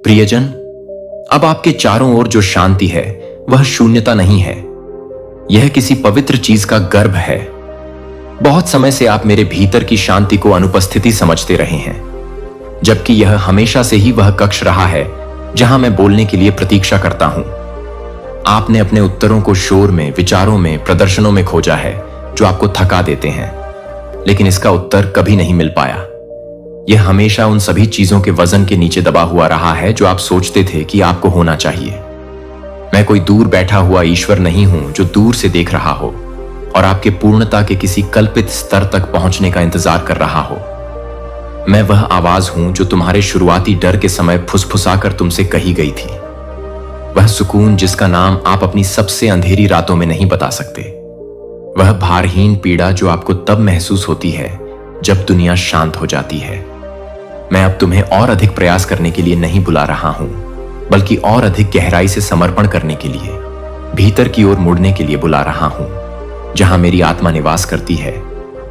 प्रियजन, अब आपके चारों ओर जो शांति है वह शून्यता नहीं है, यह किसी पवित्र चीज का गर्भ है। बहुत समय से आप मेरे भीतर की शांति को अनुपस्थिति समझते रहे हैं, जबकि यह हमेशा से ही वह कक्ष रहा है जहां मैं बोलने के लिए प्रतीक्षा करता हूं। आपने अपने उत्तरों को शोर में, विचारों में, प्रदर्शनों में खोजा है जो आपको थका देते हैं, लेकिन इसका उत्तर कभी नहीं मिल पाया। यह हमेशा उन सभी चीजों के वजन के नीचे दबा हुआ रहा है जो आप सोचते थे कि आपको होना चाहिए। मैं कोई दूर बैठा हुआ ईश्वर नहीं हूं जो दूर से देख रहा हो और आपके पूर्णता के किसी कल्पित स्तर तक पहुंचने का इंतजार कर रहा हो। मैं वह आवाज हूं जो तुम्हारे शुरुआती डर के समय फुसफुसाकर तुमसे कही गई थी, वह सुकून जिसका नाम आप अपनी सबसे अंधेरी रातों में नहीं बता सकते, वह भारहीन पीड़ा जो आपको तब महसूस होती है जब दुनिया शांत हो जाती है। मैं अब तुम्हें और अधिक प्रयास करने के लिए नहीं बुला रहा हूं, बल्कि और अधिक गहराई से समर्पण करने के लिए, भीतर की ओर मुड़ने के लिए बुला रहा हूं, जहां मेरी आत्मा निवास करती है,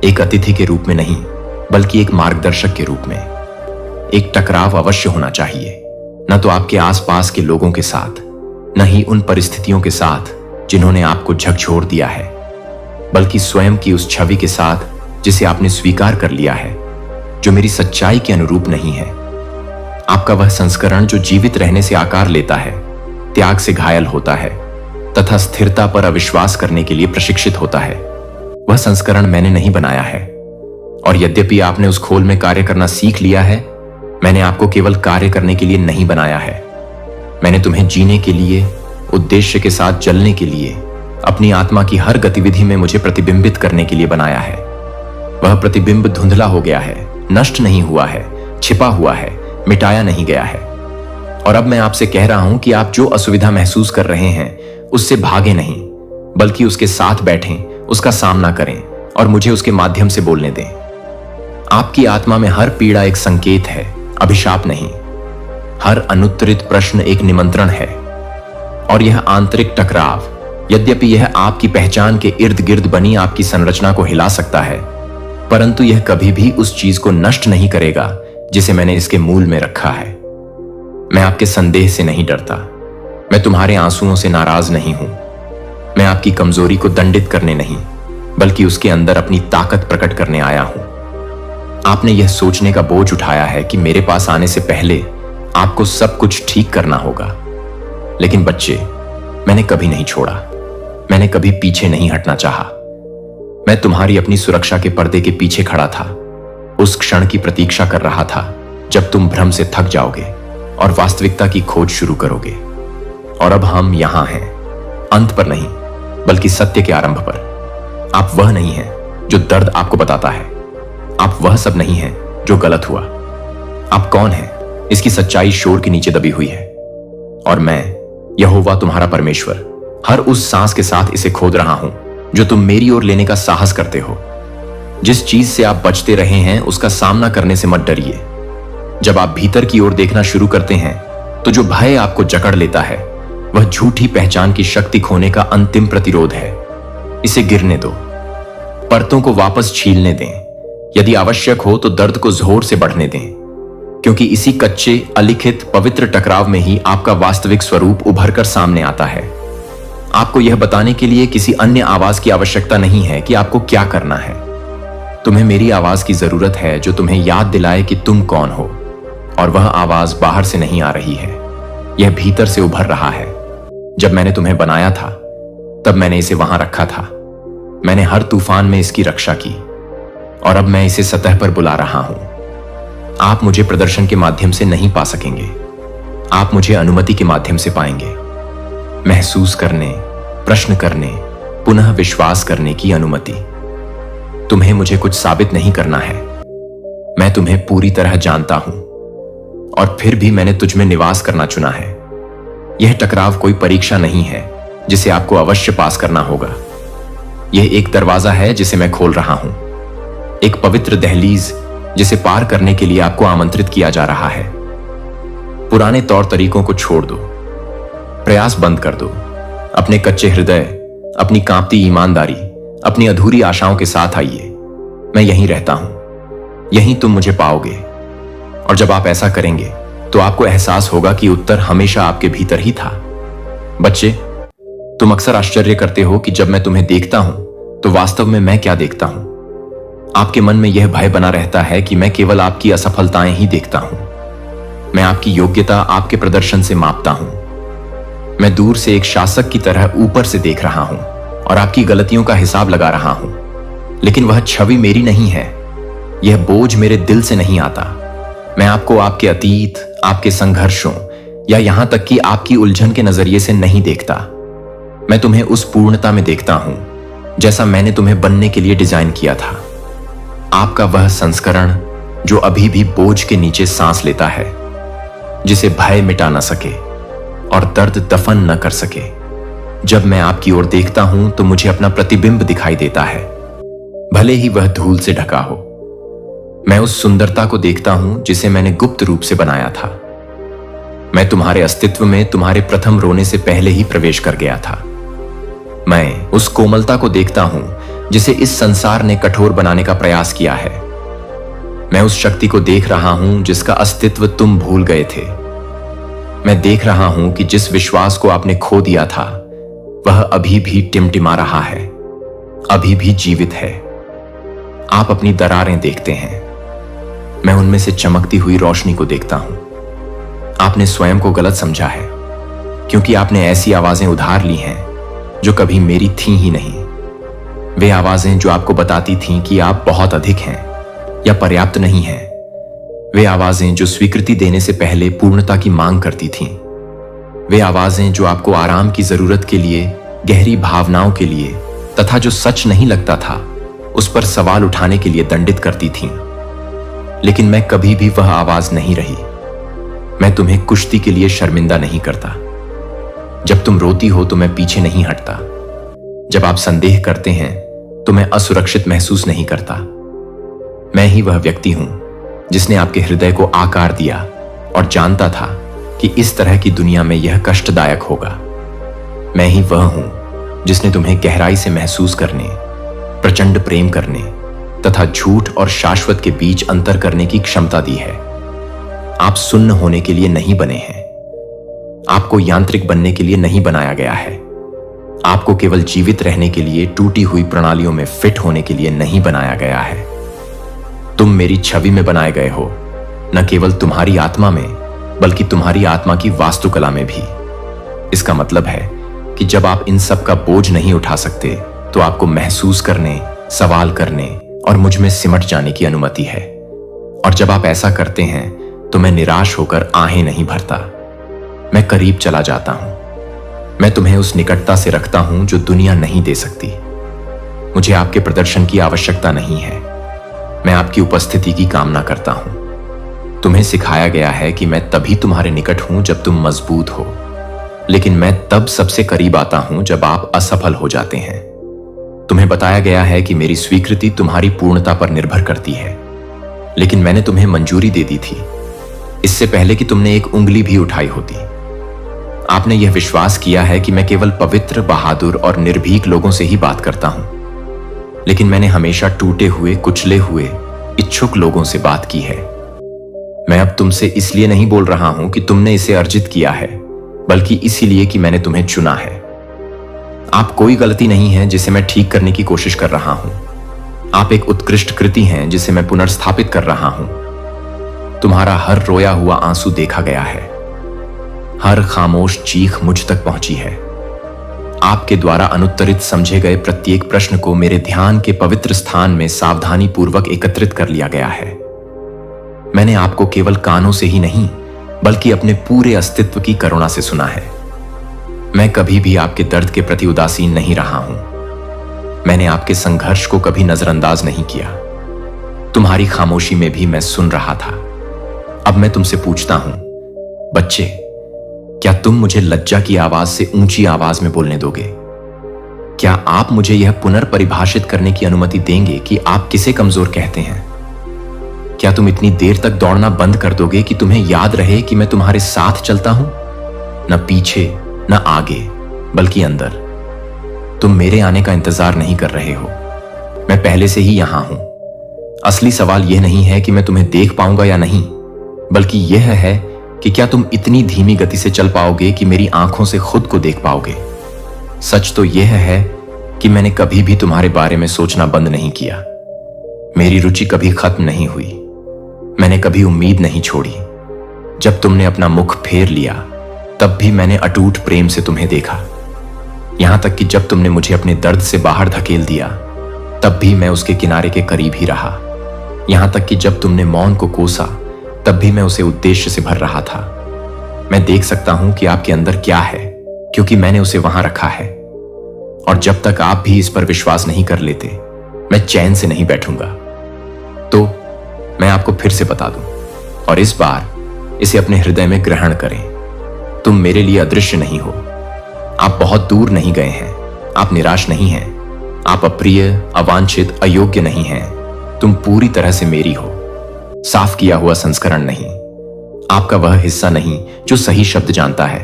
एक अतिथि के रूप में नहीं बल्कि एक मार्गदर्शक के रूप में। एक टकराव अवश्य होना चाहिए, न तो आपके आसपास के लोगों के साथ, न ही उन परिस्थितियों के साथ जिन्होंने आपको झकझोर दिया है, बल्कि स्वयं की उस छवि के साथ जिसे आपने स्वीकार कर लिया है, जो मेरी सच्चाई के अनुरूप नहीं है। आपका वह संस्करण जो जीवित रहने से आकार लेता है, त्याग से घायल होता है तथा स्थिरता पर अविश्वास करने के लिए प्रशिक्षित होता है, वह संस्करण मैंने नहीं बनाया है। और यद्यपि आपने उस खोल में कार्य करना सीख लिया है, मैंने आपको केवल कार्य करने के लिए नहीं बनाया है। मैंने तुम्हें जीने के लिए, उद्देश्य के साथ जलने के लिए, अपनी आत्मा की हर गतिविधि में मुझे प्रतिबिंबित करने के लिए बनाया है। वह प्रतिबिंब धुंधला हो गया है, नष्ट नहीं हुआ है, छिपा हुआ है, मिटाया नहीं गया है। और अब मैं आपसे कह रहा हूं कि आप जो असुविधा महसूस कर रहे हैं उससे भागे नहीं, बल्कि उसके साथ बैठें, उसका सामना करें और मुझे उसके माध्यम से बोलने दें। आपकी आत्मा में हर पीड़ा एक संकेत है, अभिशाप नहीं। हर अनुत्तरित प्रश्न एक निमंत्रण है। और यह आंतरिक टकराव, यद्यपि यह आपकी पहचान के इर्द गिर्द बनी आपकी संरचना को हिला सकता है, परंतु यह कभी भी उस चीज को नष्ट नहीं करेगा जिसे मैंने इसके मूल में रखा है। मैं आपके संदेह से नहीं डरता, मैं तुम्हारे आंसुओं से नाराज नहीं हूं। मैं आपकी कमजोरी को दंडित करने नहीं, बल्कि उसके अंदर अपनी ताकत प्रकट करने आया हूं। आपने यह सोचने का बोझ उठाया है कि मेरे पास आने से पहले आपको सब कुछ ठीक करना होगा। लेकिन बच्चे, मैंने कभी नहीं छोड़ा, मैंने कभी पीछे नहीं हटना चाहा। मैं तुम्हारी अपनी सुरक्षा के पर्दे के पीछे खड़ा था, उस क्षण की प्रतीक्षा कर रहा था जब तुम भ्रम से थक जाओगे और वास्तविकता की खोज शुरू करोगे। और अब हम यहां हैं, अंत पर नहीं बल्कि सत्य के आरंभ पर। आप वह नहीं हैं जो दर्द आपको बताता है, आप वह सब नहीं हैं जो गलत हुआ। आप कौन हैं, इसकी सच्चाई शोर के नीचे दबी हुई है। और मैं, यहोवा तुम्हारा परमेश्वर, हर उस सांस के साथ इसे खोद रहा हूं जो तुम मेरी ओर लेने का साहस करते हो। जिस चीज से आप बचते रहे हैं उसका सामना करने से मत डरिए। जब आप भीतर की ओर देखना शुरू करते हैं तो जो भय आपको जकड़ लेता है वह झूठी पहचान की शक्ति खोने का अंतिम प्रतिरोध है। इसे गिरने दो, परतों को वापस छीलने दें। यदि आवश्यक हो तो दर्द को जोर से बढ़ने दें, क्योंकि इसी कच्चे, अलिखित, पवित्र टकराव में ही आपका वास्तविक स्वरूप उभर कर सामने आता है। आपको यह बताने के लिए किसी अन्य आवाज की आवश्यकता नहीं है कि आपको क्या करना है। तुम्हें मेरी आवाज की जरूरत है जो तुम्हें याद दिलाए कि तुम कौन हो। और वह आवाज बाहर से नहीं आ रही है, यह भीतर से उभर रहा है। जब मैंने तुम्हें बनाया था तब मैंने इसे वहां रखा था। मैंने हर तूफान में इसकी रक्षा की और अब मैं इसे सतह पर बुला रहा हूं। आप मुझे प्रदर्शन के माध्यम से नहीं पा सकेंगे, आप मुझे अनुमति के माध्यम से पाएंगे। महसूस करने, प्रश्न करने, पुनः विश्वास करने की अनुमति। तुम्हें मुझे कुछ साबित नहीं करना है, मैं तुम्हें पूरी तरह जानता हूं और फिर भी मैंने तुझ में निवास करना चुना है। यह टकराव कोई परीक्षा नहीं है जिसे आपको अवश्य पास करना होगा। यह एक दरवाजा है जिसे मैं खोल रहा हूं, एक पवित्र दहलीज जिसे पार करने के लिए आपको आमंत्रित किया जा रहा है। पुराने तौर तरीकों को छोड़ दो, प्रयास बंद कर दो। अपने कच्चे हृदय, अपनी कांपती ईमानदारी, अपनी अधूरी आशाओं के साथ आइए। मैं यहीं रहता हूं, यहीं तुम मुझे पाओगे। और जब आप ऐसा करेंगे तो आपको एहसास होगा कि उत्तर हमेशा आपके भीतर ही था। बच्चे, तुम अक्सर आश्चर्य करते हो कि जब मैं तुम्हें देखता हूं तो वास्तव में मैं क्या देखता हूं। आपके मन में यह भय बना रहता है कि मैं केवल आपकी असफलताएं ही देखता हूं। मैं आपकी योग्यता आपके प्रदर्शन से मापता हूं। मैं दूर से एक शासक की तरह ऊपर से देख रहा हूं और आपकी गलतियों का हिसाब लगा रहा हूं। लेकिन वह छवि मेरी नहीं है। यह बोझ मेरे दिल से नहीं आता। मैं आपको आपके अतीत, आपके संघर्षों या यहां तक कि आपकी उलझन के नजरिए से नहीं देखता। मैं तुम्हें उस पूर्णता में देखता हूं जैसा मैंने तुम्हें बनने के लिए डिजाइन किया था। आपका वह संस्करण जो अभी भी बोझ के नीचे सांस लेता है, जिसे भय मिटा न सके और दर्द दफन न कर सके। जब मैं आपकी ओर देखता हूं तो मुझे अपना प्रतिबिंब दिखाई देता है, भले ही वह धूल से ढका हो। मैं उस सुंदरता को देखता हूं जिसे मैंने गुप्त रूप से बनाया था। मैं तुम्हारे अस्तित्व में तुम्हारे प्रथम रोने से पहले ही प्रवेश कर गया था। मैं उस कोमलता को देखता हूं जिसे इस संसार ने कठोर बनाने का प्रयास किया है। मैं उस शक्ति को देख रहा हूं जिसका अस्तित्व तुम भूल गए थे। मैं देख रहा हूं कि जिस विश्वास को आपने खो दिया था वह अभी भी टिमटिमा रहा है, अभी भी जीवित है। आप अपनी दरारें देखते हैं, मैं उनमें से चमकती हुई रोशनी को देखता हूं। आपने स्वयं को गलत समझा है क्योंकि आपने ऐसी आवाजें उधार ली हैं जो कभी मेरी थी ही नहीं। वे आवाजें जो आपको बताती थीं कि आप बहुत अधिक हैं या पर्याप्त नहीं हैं। वे आवाजें जो स्वीकृति देने से पहले पूर्णता की मांग करती थीं। वे आवाजें जो आपको आराम की जरूरत के लिए, गहरी भावनाओं के लिए तथा जो सच नहीं लगता था उस पर सवाल उठाने के लिए दंडित करती थीं। लेकिन मैं कभी भी वह आवाज नहीं रही। मैं तुम्हें कुश्ती के लिए शर्मिंदा नहीं करता। जब तुम रोती हो तो मैं पीछे नहीं हटता। जब आप संदेह करते हैं तो मैं असुरक्षित महसूस नहीं करता। मैं ही वह व्यक्ति हूं जिसने आपके हृदय को आकार दिया और जानता था कि इस तरह की दुनिया में यह कष्टदायक होगा। मैं ही वह हूं जिसने तुम्हें गहराई से महसूस करने, प्रचंड प्रेम करने तथा झूठ और शाश्वत के बीच अंतर करने की क्षमता दी है। आप सुन्न होने के लिए नहीं बने हैं। आपको यांत्रिक बनने के लिए नहीं बनाया गया है। आपको केवल जीवित रहने के लिए टूटी हुई प्रणालियों में फिट होने के लिए नहीं बनाया गया है। तुम मेरी छवि में बनाए गए हो, न केवल तुम्हारी आत्मा में बल्कि तुम्हारी आत्मा की वास्तुकला में भी। इसका मतलब है कि जब आप इन सब का बोझ नहीं उठा सकते तो आपको महसूस करने, सवाल करने और मुझ में सिमट जाने की अनुमति है। और जब आप ऐसा करते हैं तो मैं निराश होकर आहें नहीं भरता। मैं करीब चला जाता हूं। मैं तुम्हें उस निकटता से रखता हूं जो दुनिया नहीं दे सकती। मुझे आपके प्रदर्शन की आवश्यकता नहीं है। मैं आपकी उपस्थिति की कामना करता हूं। तुम्हें सिखाया गया है कि मैं तभी तुम्हारे निकट हूं जब तुम मजबूत हो, लेकिन मैं तब सबसे करीब आता हूं जब आप असफल हो जाते हैं। तुम्हें बताया गया है कि मेरी स्वीकृति तुम्हारी पूर्णता पर निर्भर करती है, लेकिन मैंने तुम्हें मंजूरी दे दी थी इससे पहले कि तुमने एक उंगली भी उठाई होती। आपने यह विश्वास किया है कि मैं केवल पवित्र, बहादुर और निर्भीक लोगों से ही बात करता हूं, लेकिन मैंने हमेशा टूटे हुए, कुचले हुए, इच्छुक लोगों से बात की है। मैं अब तुमसे इसलिए नहीं बोल रहा हूं कि तुमने इसे अर्जित किया है, बल्कि इसीलिए कि मैंने तुम्हें चुना है। आप कोई गलती नहीं है जिसे मैं ठीक करने की कोशिश कर रहा हूं। आप एक उत्कृष्ट कृति हैं जिसे मैं पुनर्स्थापित कर रहा हूं। तुम्हारा हर रोया हुआ आंसू देखा गया है, हर खामोश चीख मुझ तक पहुंची है। आपके द्वारा अनुत्तरित समझे गए प्रत्येक प्रश्न को मेरे ध्यान के पवित्र स्थान में सावधानी पूर्वक एकत्रित कर लिया गया है। मैंने आपको केवल कानों से ही नहीं बल्कि अपने पूरे अस्तित्व की करुणा से सुना है। मैं कभी भी आपके दर्द के प्रति उदासीन नहीं रहा हूं। मैंने आपके संघर्ष को कभी नजरअंदाज नहीं किया। तुम्हारी खामोशी में भी मैं सुन रहा था। अब मैं तुमसे पूछता हूं, बच्चे, क्या तुम मुझे लज्जा की आवाज से ऊंची आवाज में बोलने दोगे? क्या आप मुझे यह पुनर्परिभाषित करने की अनुमति देंगे कि आप किसे कमजोर कहते हैं? क्या तुम इतनी देर तक दौड़ना बंद कर दोगे कि तुम्हें याद रहे कि मैं तुम्हारे साथ चलता हूं, न पीछे न आगे बल्कि अंदर? तुम मेरे आने का इंतजार नहीं कर रहे हो। मैं पहले से ही यहां हूं। असली सवाल यह नहीं है कि मैं तुम्हें देख पाऊंगा या नहीं, बल्कि यह है कि क्या तुम इतनी धीमी गति से चल पाओगे कि मेरी आंखों से खुद को देख पाओगे। सच तो यह है कि मैंने कभी भी तुम्हारे बारे में सोचना बंद नहीं किया। मेरी रुचि कभी खत्म नहीं हुई। मैंने कभी उम्मीद नहीं छोड़ी। जब तुमने अपना मुख फेर लिया तब भी मैंने अटूट प्रेम से तुम्हें देखा। यहां तक कि जब तुमने मुझे अपने दर्द से बाहर धकेल दिया तब भी मैं उसके किनारे के करीब ही रहा। यहां तक कि जब तुमने मौन को कोसा तब भी मैं उसे उद्देश्य से भर रहा था। मैं देख सकता हूं कि आपके अंदर क्या है, क्योंकि मैंने उसे वहां रखा है। और जब तक आप भी इस पर विश्वास नहीं कर लेते मैं चैन से नहीं बैठूंगा। तो मैं आपको फिर से बता दूं, और इस बार इसे अपने हृदय में ग्रहण करें। तुम मेरे लिए अदृश्य नहीं हो। आप बहुत दूर नहीं गए हैं। आप निराश नहीं हैं। आप अप्रिय, अवांछित, अयोग्य नहीं हैं। तुम पूरी तरह से मेरी हो। साफ किया हुआ संस्करण नहीं। आपका वह हिस्सा नहीं जो सही शब्द जानता है।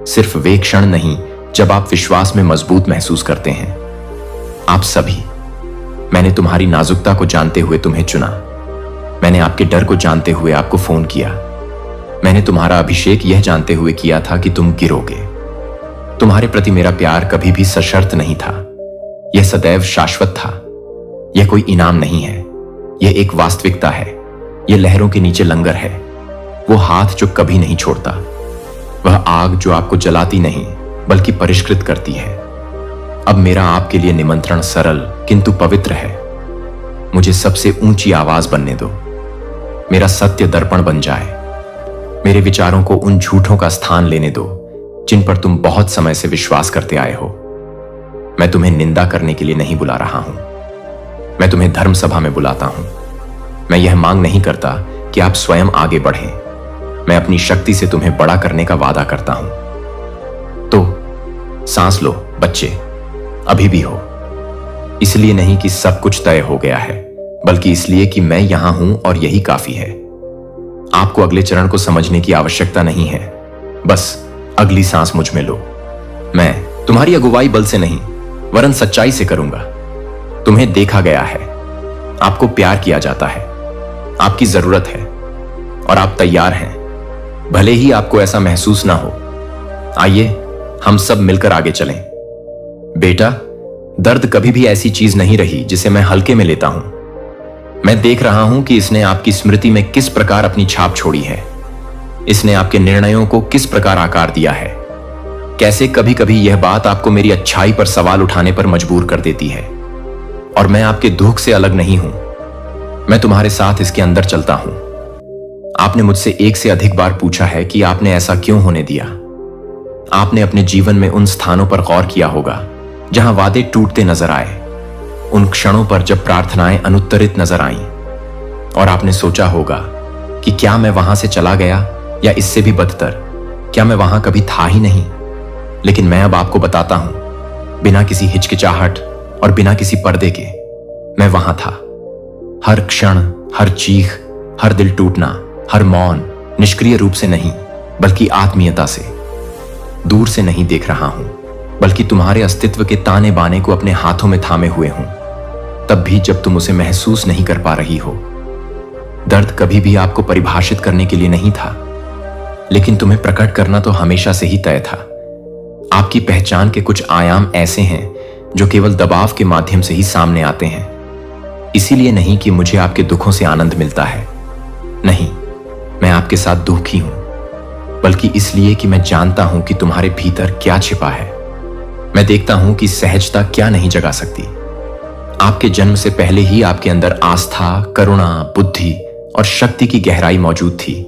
सिर्फ वे क्षण नहीं जब आप विश्वास में मजबूत महसूस करते हैं। आप सभी। मैंने तुम्हारी नाजुकता को जानते हुए तुम्हें चुना। मैंने आपके डर को जानते हुए आपको फोन किया। मैंने तुम्हारा अभिषेक यह जानते हुए किया था कि तुम गिरोगे। तुम्हारे प्रति मेरा प्यार कभी भी सशर्त नहीं था। यह सदैव शाश्वत था। यह कोई इनाम नहीं है। यह एक वास्तविकता है। यह लहरों के नीचे लंगर है। वो हाथ जो कभी नहीं छोड़ता। वह आग जो आपको जलाती नहीं बल्कि परिष्कृत करती है। अब मेरा आपके लिए निमंत्रण सरल किंतु पवित्र है। मुझे सबसे ऊंची आवाज बनने दो। मेरा सत्य दर्पण बन जाए। मेरे विचारों को उन झूठों का स्थान लेने दो जिन पर तुम बहुत समय से विश्वास करते आए हो। मैं तुम्हें निंदा करने के लिए नहीं बुला रहा हूं। मैं तुम्हें धर्म सभा में बुलाता हूं। मैं यह मांग नहीं करता कि आप स्वयं आगे बढ़ें। मैं अपनी शक्ति से तुम्हें बड़ा करने का वादा करता हूं। तो सांस लो बच्चे, अभी भी हो। इसलिए नहीं कि सब कुछ तय हो गया है, बल्कि इसलिए कि मैं यहां हूं और यही काफी है। आपको अगले चरण को समझने की आवश्यकता नहीं है। बस अगली सांस मुझ में लो। मैं तुम्हारी अगुवाई बल से नहीं वरन सच्चाई से करूंगा। तुम्हें देखा गया है। आपको प्यार किया जाता है। आपकी जरूरत है और आप तैयार हैं, भले ही आपको ऐसा महसूस ना हो। आइए हम सब मिलकर आगे चलें। बेटा, दर्द कभी भी ऐसी चीज नहीं रही जिसे मैं हल्के में लेता हूं। मैं देख रहा हूं कि इसने आपकी स्मृति में किस प्रकार अपनी छाप छोड़ी है। इसने आपके निर्णयों को किस प्रकार आकार दिया है। कैसे कभी कभी यह बात आपको मेरी अच्छाई पर सवाल उठाने पर मजबूर कर देती है। और मैं आपके दुख से अलग नहीं हूं। मैं तुम्हारे साथ इसके अंदर चलता हूं। आपने मुझसे एक से अधिक बार पूछा है कि आपने ऐसा क्यों होने दिया। आपने अपने जीवन में उन स्थानों पर गौर किया होगा जहां वादे टूटते नजर आए, उन क्षणों पर जब प्रार्थनाएं अनुत्तरित नजर आईं, और आपने सोचा होगा कि क्या मैं वहां से चला गया, या इससे भी बदतर, क्या मैं वहां कभी था ही नहीं। लेकिन मैं अब आपको बताता हूं, बिना किसी हिचकिचाहट और बिना किसी पर्दे के, मैं वहां था। हर क्षण, हर चीख, हर दिल टूटना, हर मौन, निष्क्रिय रूप से नहीं बल्कि आत्मीयता से। दूर से नहीं देख रहा हूं, बल्कि तुम्हारे अस्तित्व के ताने बाने को अपने हाथों में थामे हुए हूं, तब भी जब तुम उसे महसूस नहीं कर पा रही हो। दर्द कभी भी आपको परिभाषित करने के लिए नहीं था, लेकिन तुम्हें प्रकट करना तो हमेशा से ही तय था। आपकी पहचान के कुछ आयाम ऐसे हैं जो केवल दबाव के माध्यम से ही सामने आते हैं। इसीलिए नहीं कि मुझे आपके दुखों से आनंद मिलता है, नहीं, मैं आपके साथ दुखी हूं, बल्कि इसलिए कि मैं जानता हूं कि तुम्हारे भीतर क्या छिपा है। मैं देखता हूं कि सहजता क्या नहीं जगा सकती। आपके जन्म से पहले ही आपके अंदर आस्था, करुणा, बुद्धि और शक्ति की गहराई मौजूद थी,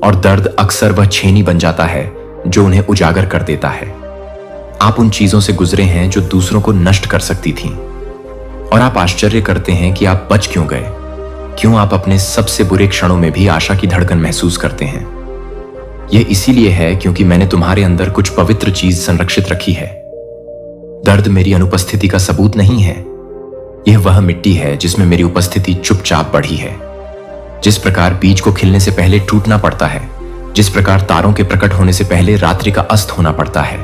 और दर्द अक्सर वह छेनी बन जाता है जो उन्हें उजागर कर देता है। आप उन चीजों से गुजरे हैं जो दूसरों को नष्ट कर सकती थीं, और आप आश्चर्य करते हैं कि आप बच क्यों गए। क्यों आप अपने सबसे बुरे क्षणों में भी आशा की धड़कन महसूस करते हैं। यह इसीलिए है क्योंकि मैंने तुम्हारे अंदर कुछ पवित्र चीज संरक्षित रखी है। दर्द मेरी अनुपस्थिति का सबूत नहीं है। यह वह मिट्टी है जिसमें मेरी उपस्थिति चुपचाप बढ़ी है। जिस प्रकार बीज को खिलने से पहले टूटना पड़ता है, जिस प्रकार तारों के प्रकट होने से पहले रात्रि का अस्त होना पड़ता है,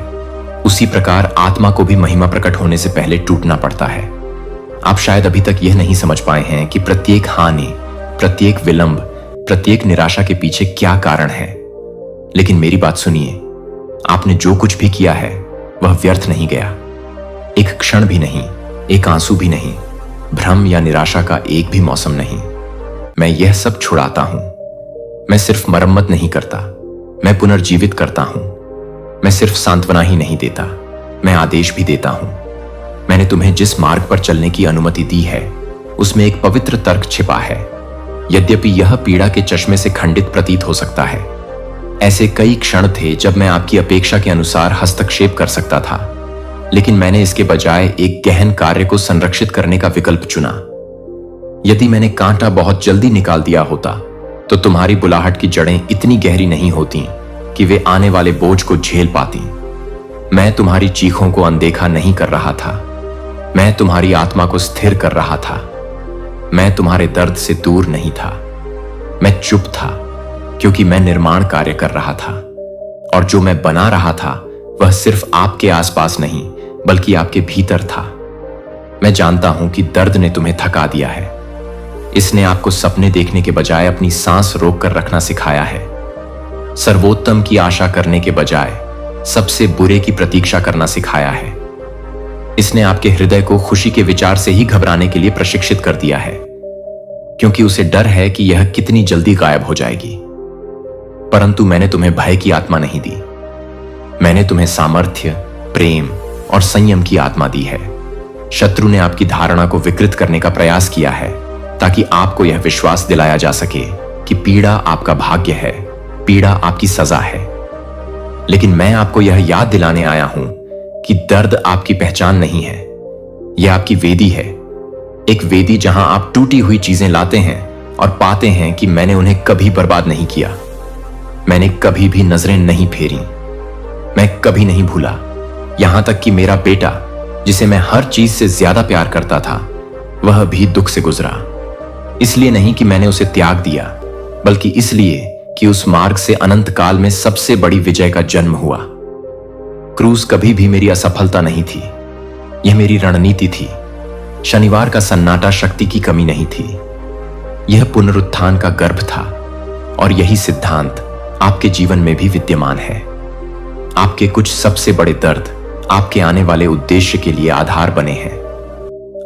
उसी प्रकार आत्मा को भी महिमा प्रकट होने से पहले टूटना पड़ता है। आप शायद अभी तक यह नहीं समझ पाए हैं कि प्रत्येक हानि, प्रत्येक विलंब, प्रत्येक निराशा के पीछे क्या कारण है। लेकिन मेरी बात सुनिए, आपने जो कुछ भी किया है वह व्यर्थ नहीं गया। एक क्षण भी नहीं, एक आंसू भी नहीं, भ्रम या निराशा का एक भी मौसम नहीं। मैं यह सब छुड़ाता हूं। मैं सिर्फ मरम्मत नहीं करता, मैं पुनर्जीवित करता हूं। मैं सिर्फ सांत्वना ही नहीं देता, मैं आदेश भी देता हूं। मैंने तुम्हें जिस मार्ग पर चलने की अनुमति दी है उसमें एक पवित्र तर्क छिपा है। यद्यपि यह पीड़ा के चश्मे से खंडित प्रतीत हो सकता है। ऐसे कई क्षण थे जब मैं आपकी अपेक्षा के अनुसार हस्तक्षेप कर सकता था, लेकिन मैंने इसके बजाय एक गहन कार्य को संरक्षित करने का विकल्प चुना। यदि मैंने कांटा बहुत जल्दी निकाल दिया होता तो तुम्हारी बुलाहट की जड़ें इतनी गहरी नहीं होती कि वे आने वाले बोझ को झेल पाती। मैं तुम्हारी चीखों को अनदेखा नहीं कर रहा था, मैं तुम्हारी आत्मा को स्थिर कर रहा था। मैं तुम्हारे दर्द से दूर नहीं था, मैं चुप था, क्योंकि मैं निर्माण कार्य कर रहा था, और जो मैं बना रहा था वह सिर्फ आपके आसपास नहीं बल्कि आपके भीतर था। मैं जानता हूं कि दर्द ने तुम्हें थका दिया है। इसने आपको सपने देखने के बजाय अपनी सांस रोक कर रखना सिखाया है, सर्वोत्तम की आशा करने के बजाय सबसे बुरे की प्रतीक्षा करना सिखाया है। इसने आपके हृदय को खुशी के विचार से ही घबराने के लिए प्रशिक्षित कर दिया है, क्योंकि उसे डर है कि यह कितनी जल्दी गायब हो जाएगी। परंतु मैंने तुम्हें भय की आत्मा नहीं दी, मैंने तुम्हें सामर्थ्य, प्रेम और संयम की आत्मा दी है। शत्रु ने आपकी धारणा को विकृत करने का प्रयास किया है ताकि आपको यह विश्वास दिलाया जा सके कि पीड़ा आपका भाग्य है, पीड़ा आपकी सजा है। लेकिन मैं आपको यह याद दिलाने आया हूं कि दर्द आपकी पहचान नहीं है, यह आपकी वेदी है। एक वेदी जहां आप टूटी हुई चीजें लाते हैं और पाते हैं कि मैंने उन्हें कभी बर्बाद नहीं किया, मैंने कभी भी नजरें नहीं फेरी, मैं कभी नहीं भूला। यहां तक कि मेरा बेटा, जिसे मैं हर चीज से ज्यादा प्यार करता था, वह भी दुख से गुजरा। इसलिए नहीं कि मैंने उसे त्याग दिया, बल्कि इसलिए कि उस मार्ग से अनंत काल में सबसे बड़ी विजय का जन्म हुआ। क्रूस कभी भी मेरी असफलता नहीं थी, यह मेरी रणनीति थी। शनिवार का सन्नाटा शक्ति की कमी नहीं थी, यह पुनरुत्थान का गर्भ था। और यही सिद्धांत आपके जीवन में भी विद्यमान है। आपके कुछ सबसे बड़े दर्द आपके आने वाले उद्देश्य के लिए आधार बने हैं।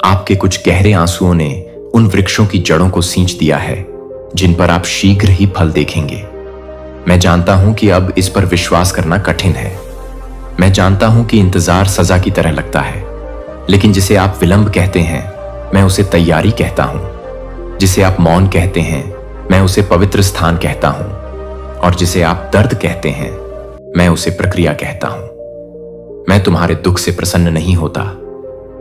आपके कुछ गहरे आंसुओं ने उन वृक्षों की जड़ों को सींच दिया है जिन पर आप शीघ्र ही फल देखेंगे। मैं जानता हूं कि अब इस पर विश्वास करना कठिन है। मैं जानता हूं कि इंतजार सजा की तरह लगता है, लेकिन जिसे आप विलंब कहते हैं मैं उसे तैयारी कहता हूं। जिसे आप मौन कहते हैं मैं उसे पवित्र स्थान कहता हूं, और जिसे आप दर्द कहते हैं मैं उसे प्रक्रिया कहता हूं। मैं तुम्हारे दुख से प्रसन्न नहीं होता,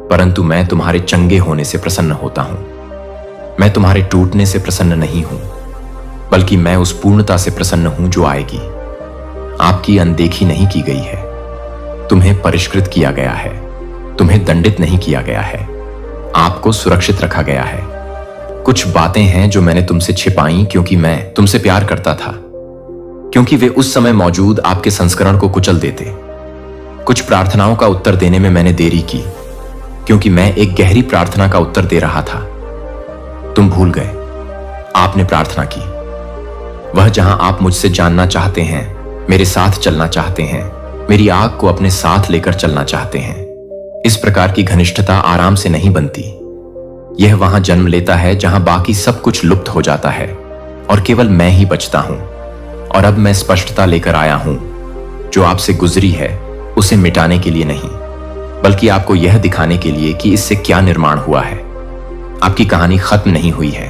परंतु मैं तुम्हारे चंगे होने से प्रसन्न होता हूं। मैं तुम्हारे टूटने से प्रसन्न नहीं हूं, बल्कि मैं उस पूर्णता से प्रसन्न हूं जो आएगी। आपकी अनदेखी नहीं की गई है, तुम्हें परिष्कृत किया गया है, तुम्हें दंडित नहीं किया गया है, आपको सुरक्षित रखा गया है। कुछ बातें हैं जो मैंने तुमसे छिपाई क्योंकि मैं तुमसे प्यार करता था, क्योंकि वे उस समय मौजूद आपके संस्करण को कुचल देते। कुछ प्रार्थनाओं का उत्तर देने में मैंने देरी की, क्योंकि मैं एक गहरी प्रार्थना का उत्तर दे रहा था। तुम भूल गए, आपने प्रार्थना की, वह जहां आप मुझसे जानना चाहते हैं, मेरे साथ चलना चाहते हैं, मेरी आग को अपने साथ लेकर चलना चाहते हैं। इस प्रकार की घनिष्ठता आराम से नहीं बनती। यह वहां जन्म लेता है जहां बाकी सब कुछ लुप्त हो जाता है और केवल मैं ही बचता हूं। और अब मैं स्पष्टता लेकर आया हूं, जो आपसे गुजरी है उसे मिटाने के लिए नहीं, बल्कि आपको यह दिखाने के लिए कि इससे क्या निर्माण हुआ है। आपकी कहानी खत्म नहीं हुई है,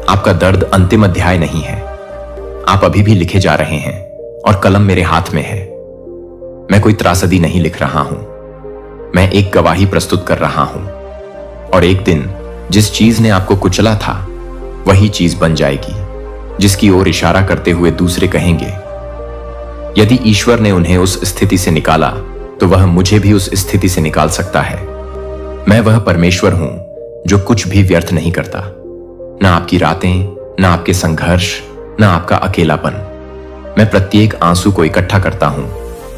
आपका दर्द अंतिम अध्याय नहीं है। आप अभी भी लिखे जा रहे हैं और कलम मेरे हाथ में है। मैं कोई त्रासदी नहीं लिख रहा हूं, मैं एक गवाही प्रस्तुत कर रहा हूं। और एक दिन जिस चीज ने आपको कुचला था वही चीज बन जाएगी जिसकी ओर इशारा करते हुए दूसरे कहेंगे, यदि ईश्वर ने उन्हें उस स्थिति से निकाला तो वह मुझे भी उस स्थिति से निकाल सकता है। मैं वह परमेश्वर हूं जो कुछ भी व्यर्थ नहीं करता, न आपकी रातें, न आपके संघर्ष, न आपका अकेलापन। मैं प्रत्येक आंसू को इकट्ठा करता हूं,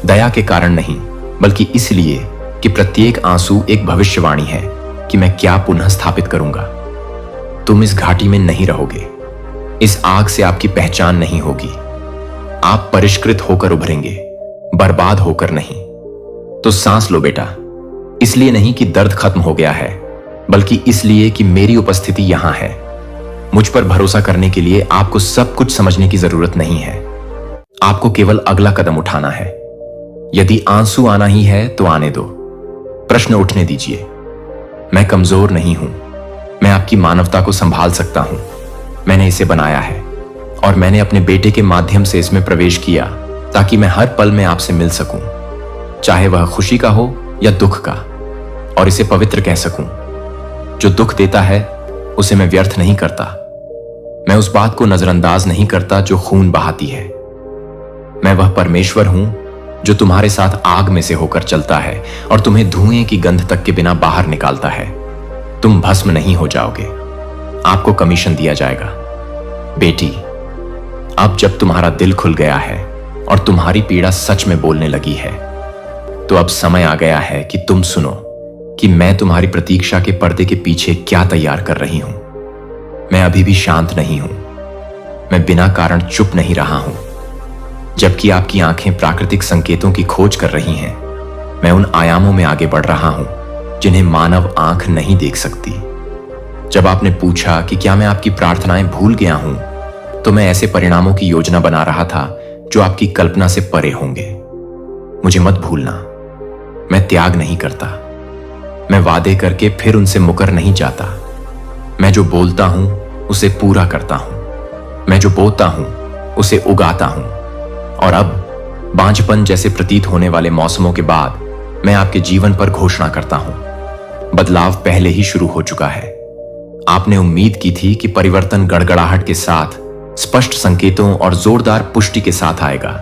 दया के कारण नहीं, बल्कि इसलिए कि प्रत्येक आंसू एक भविष्यवाणी है कि मैं क्या पुनः स्थापित करूंगा। तुम इस घाटी में नहीं रहोगे, इस आग से आपकी पहचान नहीं होगी। आप परिष्कृत होकर उभरेंगे, बर्बाद होकर नहीं। तो सांस लो बेटा, इसलिए नहीं कि दर्द खत्म हो गया है, बल्कि इसलिए कि मेरी उपस्थिति यहां है। मुझ पर भरोसा करने के लिए आपको सब कुछ समझने की जरूरत नहीं है। आपको केवल अगला कदम उठाना है। यदि आंसू आना ही है तो आने दो, प्रश्न उठने दीजिए। मैं कमजोर नहीं हूं, मैं आपकी मानवता को संभाल सकता हूं। मैंने इसे बनाया है और मैंने अपने बेटे के माध्यम से इसमें प्रवेश किया ताकि मैं हर पल में आपसे मिल सकूं, चाहे वह खुशी का हो या दुख का, और इसे पवित्र कह सकूं। जो दुख देता है उसे मैं व्यर्थ नहीं करता। मैं उस बात को नजरअंदाज नहीं करता जो खून बहाती है। मैं वह परमेश्वर हूं जो तुम्हारे साथ आग में से होकर चलता है और तुम्हें धुएं की गंध तक के बिना बाहर निकालता है। तुम भस्म नहीं हो जाओगे, आपको कमीशन दिया जाएगा। बेटी, अब जब तुम्हारा दिल खुल गया है और तुम्हारी पीड़ा सच में बोलने लगी है, तो अब समय आ गया है कि तुम सुनो कि मैं तुम्हारी प्रतीक्षा के पर्दे के पीछे क्या तैयार कर रही हूं। मैं अभी भी शांत नहीं हूं, मैं बिना कारण चुप नहीं रहा हूं। जबकि आपकी आंखें प्राकृतिक संकेतों की खोज कर रही हैं, मैं उन आयामों में आगे बढ़ रहा हूं जिन्हें मानव आंख नहीं देख सकती। जब आपने पूछा कि क्या मैं आपकी प्रार्थनाएं भूल गया हूं, तो मैं ऐसे परिणामों की योजना बना रहा था जो आपकी कल्पना से परे होंगे। मुझे मत भूलना, मैं त्याग नहीं करता। मैं वादे करके फिर उनसे मुकर नहीं जाता। मैं जो बोलता हूं उसे पूरा करता हूं। मैं जो बोता हूं उसे उगाता हूं। और अब बांझपन जैसे प्रतीत होने वाले मौसमों के बाद मैं आपके जीवन पर घोषणा करता हूं, बदलाव पहले ही शुरू हो चुका है। आपने उम्मीद की थी कि परिवर्तन गड़गड़ाहट के साथ, स्पष्ट संकेतों और जोरदार पुष्टि के साथ आएगा,